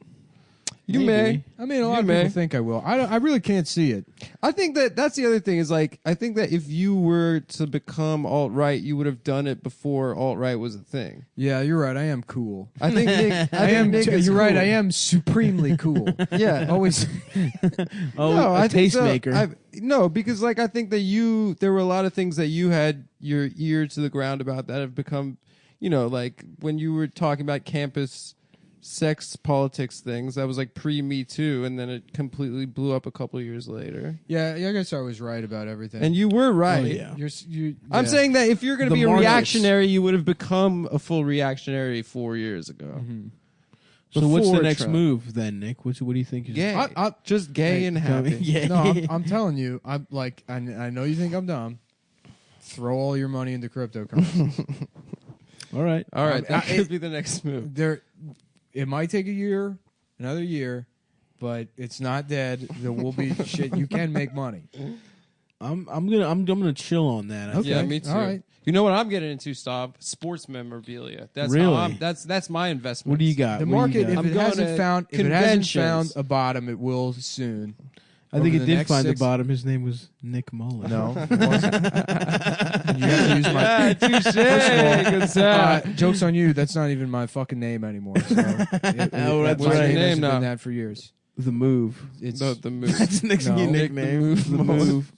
You Maybe. may. I mean, a lot You of may. people think I will. I really can't see it. I think that's the other thing is like I think that if you were to become alt right, you would have done it before alt right was a thing. Yeah, you're right. I am cool. I think Nick. I am. Nick is You're right. cool. I am supremely cool. Yeah. Always. Oh, No, a I think so. tastemaker. No, because like I think that there were a lot of things that you had your ear to the ground about that have become, like when you were talking about campus sex politics things, that was like pre-Me Too, and then it completely blew up a couple of years later. Yeah, I guess I was right about everything. And you were right. Oh, yeah. I'm yeah. saying that if you're going to The be a markets. reactionary, you would have become a full reactionary 4 years ago. Mm-hmm. So what's the Before next Trump. move then, Nick? What do you think is Gay. I- Just gay and happy. Yeah. No, I'm telling you. I'm like, I know you think I'm dumb. Throw all your money into cryptocurrency. All right. All right, that I- could be the next move. It might take another year, but it's not dead. There will be shit. You can make money. I'm gonna chill on that. I Okay. Yeah, me too. All right. You know what I'm getting into, Stav? Sports memorabilia. That's Really? how that's my investment. What do you got? The What do you market, got? if I'm it going hasn't to found, conventions. a bottom, it will soon. I think over it the did next find the 6 bottom. His name was Nick Mullen. No, it wasn't. You have to use my. Yeah, touche. Good sound. Joke's on you. That's not even my fucking name anymore. So Oh, that's my right. name Name hasn't now. been that for years. The Move. It's The move. That's Nick's No. new Nick nickname. the The Move.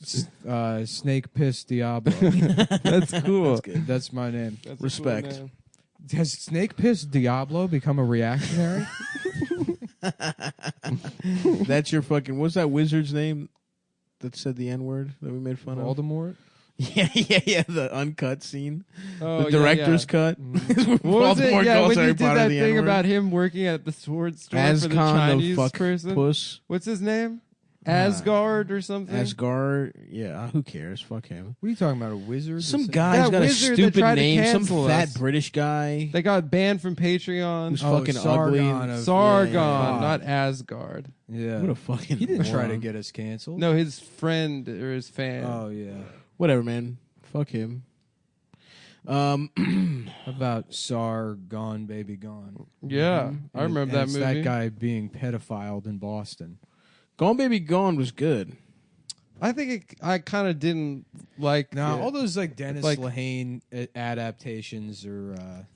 Move. Snake Piss Diablo. That's cool. That's my name. That's a Respect. cool name. Has Snake Piss Diablo become a reactionary? That's your fucking. What's that wizard's name that said the N word that we made fun of? Voldemort? Yeah. The uncut scene, Oh, the director's cut. What was it? Voldemort Yeah, calls when you Harry did Potter that the thing N-word. about him working at the sword store for the Ascon Chinese the fuck person. puss. What's his name? Asgard or something? Asgard. Yeah. Who cares? Fuck him. What are you talking about? A wizard? Some That guy's That got a wizard that stupid tried to name. Some cancel fat us. British guy They got banned from Patreon. who's Oh, fucking Sargon ugly. of- Sargon, yeah. not Asgard. Yeah. What a fucking. He didn't try to moron. get us canceled. No, his friend or his fan. Oh, yeah. Whatever, man. Fuck him. How about Sar Gone Baby Gone? Yeah, I remember And that it's movie. that guy being pedophiled in Boston. Gone Baby Gone was good. I think I kind of didn't like. Now, it. all those like Dennis Like- Lehane adaptations are.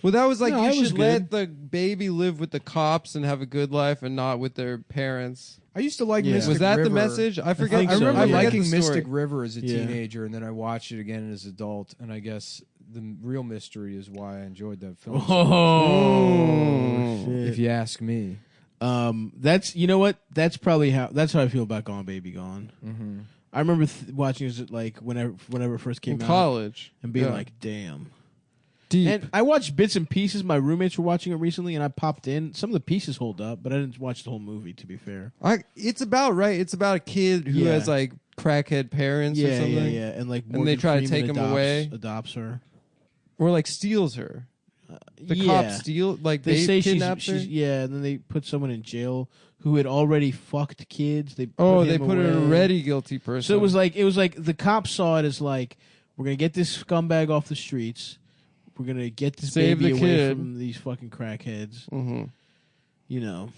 Well, that was like No, you it was should let the baby live with the cops and have a good life and not with their parents. I used to like Yeah. Mystic Was that River. the message? I forget. think I so, remember yeah. liking the story. Mystic River as a Yeah. teenager, and then I watched it again as an adult, and I guess the real mystery is why I enjoyed that film. Oh, If shit. you ask me. That's you know what? That's how I feel about Gone Baby Gone. Mm-hmm. I remember watching it like whenever it first came In out college and being Yeah. like, damn. deep. And I watched bits and pieces. My roommates were watching it recently, and I popped in. Some of the pieces hold up, but I didn't watch the whole movie. To be fair, It's about right. It's about a kid who Yeah. has like crackhead parents or something, and like And they Morgan try to Freeman take him away. adopts her. or like steals her. The cops steal, like They say kidnapped her. she's and then they put someone in jail who had already fucked kids. They They put an away. already guilty person. So it was like the cops saw it as like, we're gonna get this scumbag off the streets. We're gonna get this Save baby the away kid. from these fucking crackheads. hmm You know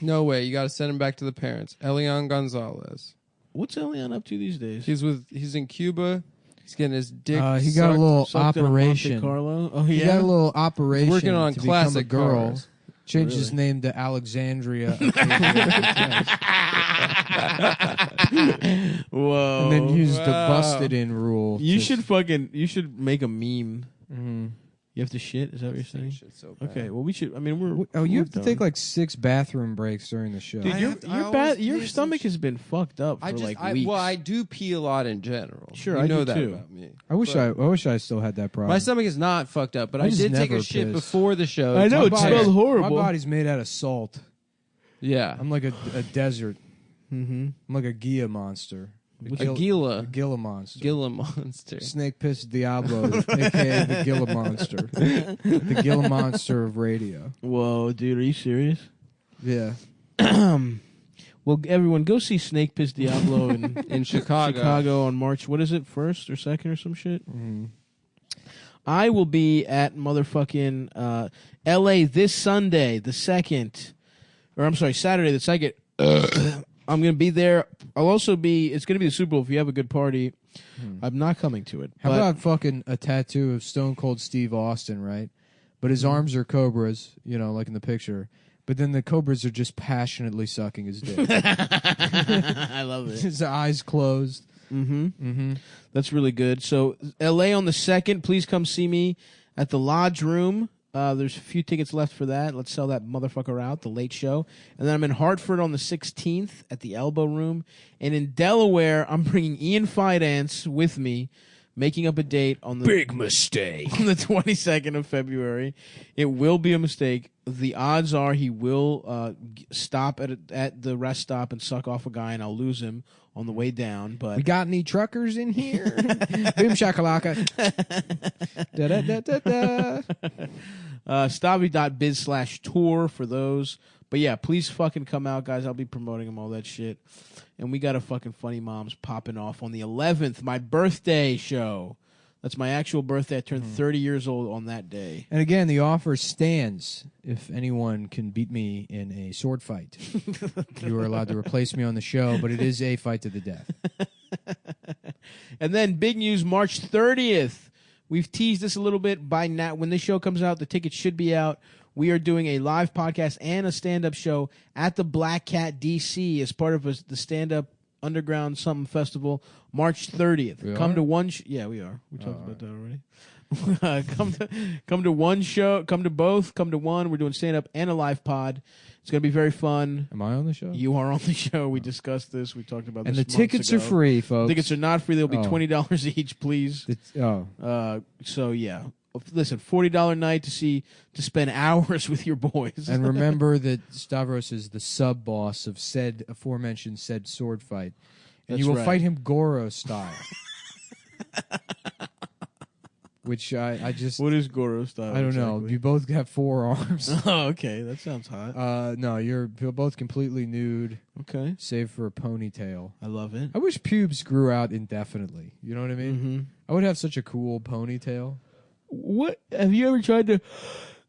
No way. You got to send him back to the parents. Elian Gonzalez. what's Elian up to these days? He's in Cuba. He's getting his dick. He got a sucked. little Sucked in a Monte operation. Carlo. Oh He yeah. got a little operation. Working on to classic become a girl. cars. Changed his Really? name to Alexandria. Whoa. And then used the Wow. busted in rule. You to- should make a meme. Mhm. You have to shit? Is that what you're saying? Shit's so bad. Okay, well we should. I mean, we're. Oh, you we're have to done. take like 6 bathroom breaks during the show. Dude, I your have to- I your always your pay stomach some has been fucked up for weeks. Well, I do pee a lot in general. Sure, you I know do that too. about me. I wish I still had that problem. My stomach is not fucked up, but I I just did take never a shit piss. before the show. I know, My it body- smells horrible. My body's made out of salt. Yeah, I'm like a desert. Mm-hmm. I'm like a Gia monster. a A Gila, Gila monster. Gila monster. Snake Piss Diablo, aka the Gila monster. The Gila monster of radio. Whoa, dude, are you serious? Yeah. Well, everyone, go see Snake Piss Diablo in In Chicago. on March. What is it? 1st or 2nd or some shit? Mhm. I will be at motherfucking L.A. this Sunday, the 2nd. Or I'm sorry, Saturday the 2nd. I'm going to be there. I'll also be, it's going to be the Super Bowl if you have a good party. I'm not coming to it. How but about fucking a tattoo of Stone Cold Steve Austin, right? But his arms are cobras, like in the picture. But then the cobras are just passionately sucking his dick. I love it. His eyes closed. Mm-hmm. Mm-hmm. That's really good. So L.A. on the 2nd, please come see me at the Lodge Room. There's a few tickets left for that. Let's sell that motherfucker out, the late show. And then I'm in Hartford on the 16th at the Elbow Room. And in Delaware, I'm bringing Ian Fidance with me, making up a date on the Big mistake. on the 22nd of February. It will be a mistake. The odds are he will stop at the rest stop and suck off a guy, and I'll lose him on the way down. But We got any truckers in here? Boom shakalaka. Da da da da da. Stavi.biz/tour for those. But yeah, please fucking come out, guys. I'll be promoting them, all that shit. And we got a fucking Funny Moms popping off on the 11th, my birthday show. That's my actual birthday. I turned 30 years old on that day. And again, the offer stands if anyone can beat me in a sword fight. You are allowed to replace me on the show, but it is a fight to the death. And then big news, March 30th. We've teased this a little bit by now. When this show comes out, the tickets should be out. We are doing a live podcast and a stand-up show at the Black Cat DC as part of the stand-up underground something festival, March 30th. We Come are? to one. Yeah, we are. We talked about that already. Come to one show. Come to both. Come to one. We're doing stand-up and a live pod. It's going to be very fun. Am I on the show? You are on the show. We discussed this. We talked about And this the tickets months are ago. free, folks. Tickets are not free. They'll be Oh. $20 each, please. So yeah, listen, $40 night to spend hours with your boys. And remember that Stavros is the sub boss of said aforementioned said sword fight, and That's you will right. fight him Goro style. Which I just What is Goro style? I don't know. exactly? You both have 4 arms. Oh, okay, that sounds hot. No, you're both completely nude, Okay, save for a ponytail. I love it. I wish pubes grew out indefinitely. You know what I mean? Mm-hmm. I would have such a cool ponytail. What have you ever tried to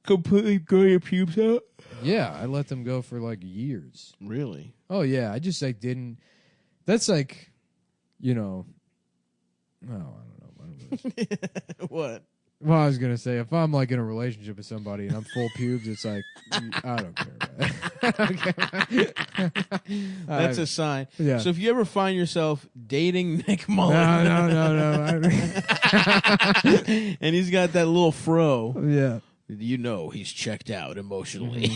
completely grow your pubes out? Yeah, I let them go for like years. Really? Oh yeah, I just like didn't. That's like, No, I don't know. What? Well, I was gonna say if I'm like in a relationship with somebody and I'm full pubes, it's like I don't care. I don't care. That's a sign. Yeah. So if you ever find yourself dating Nick Mullen, no. and he's got that little fro, Yeah, you know he's checked out emotionally.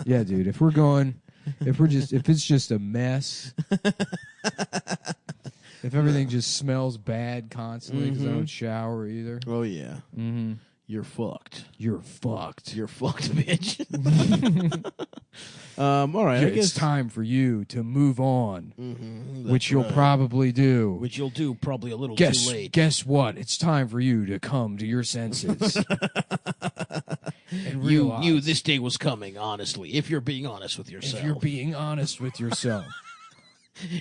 yeah, dude. If it's just a mess, if everything just smells bad constantly because I don't shower either, Oh yeah, mm-hmm. you're fucked. You're fucked. You're fucked, bitch. All right, I It's guess time for you to move on, which you'll right. probably do. which you'll do probably a little Guess too late. guess what? It's time for you to come to your senses. And You realize knew this day was coming. Honestly, if you're being honest with yourself, if you're being honest with yourself.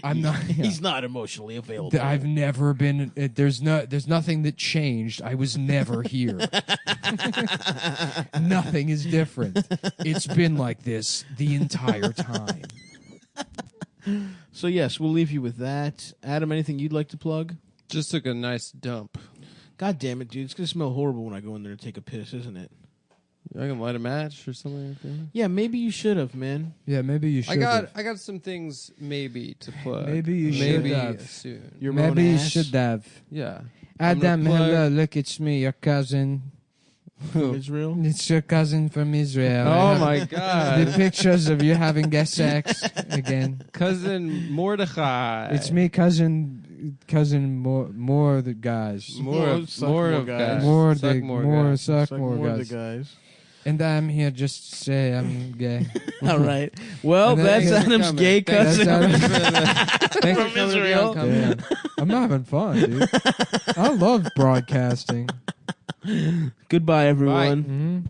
I'm not. yeah. he's not emotionally available. I've never been. There's nothing that changed. I was never here. Nothing is different. It's been like this the entire time. So yes, we'll leave you with that. Adam, anything you'd like to plug? Just took a nice dump. God damn it, dude! It's gonna smell horrible when I go in there to take a piss, isn't it? I can light a match or something like that. Yeah, maybe you should have, man. Yeah, maybe you should. I got some things maybe to plug. Maybe you should maybe have. soon. Your Maybe own you ass. should have. Yeah. Adam, plug- hello, look, it's me, your cousin. From Israel. It's your cousin from Israel. Oh I have my the God. pictures of you having guest sex again. Cousin Mordechai. It's me, cousin more the guys. More Suck more more of guys. guys. More Suck the more more guys. suck Suck more more guys. the guys. And I'm here just to say I'm gay. All right. Well, And then- that's Thanks for Adam's coming. gay Thanks cousin. Thanks From for coming to the Israel. Uncommon. Yeah. I'm having fun, dude. I love broadcasting. Goodbye, everyone. Bye. Mhm.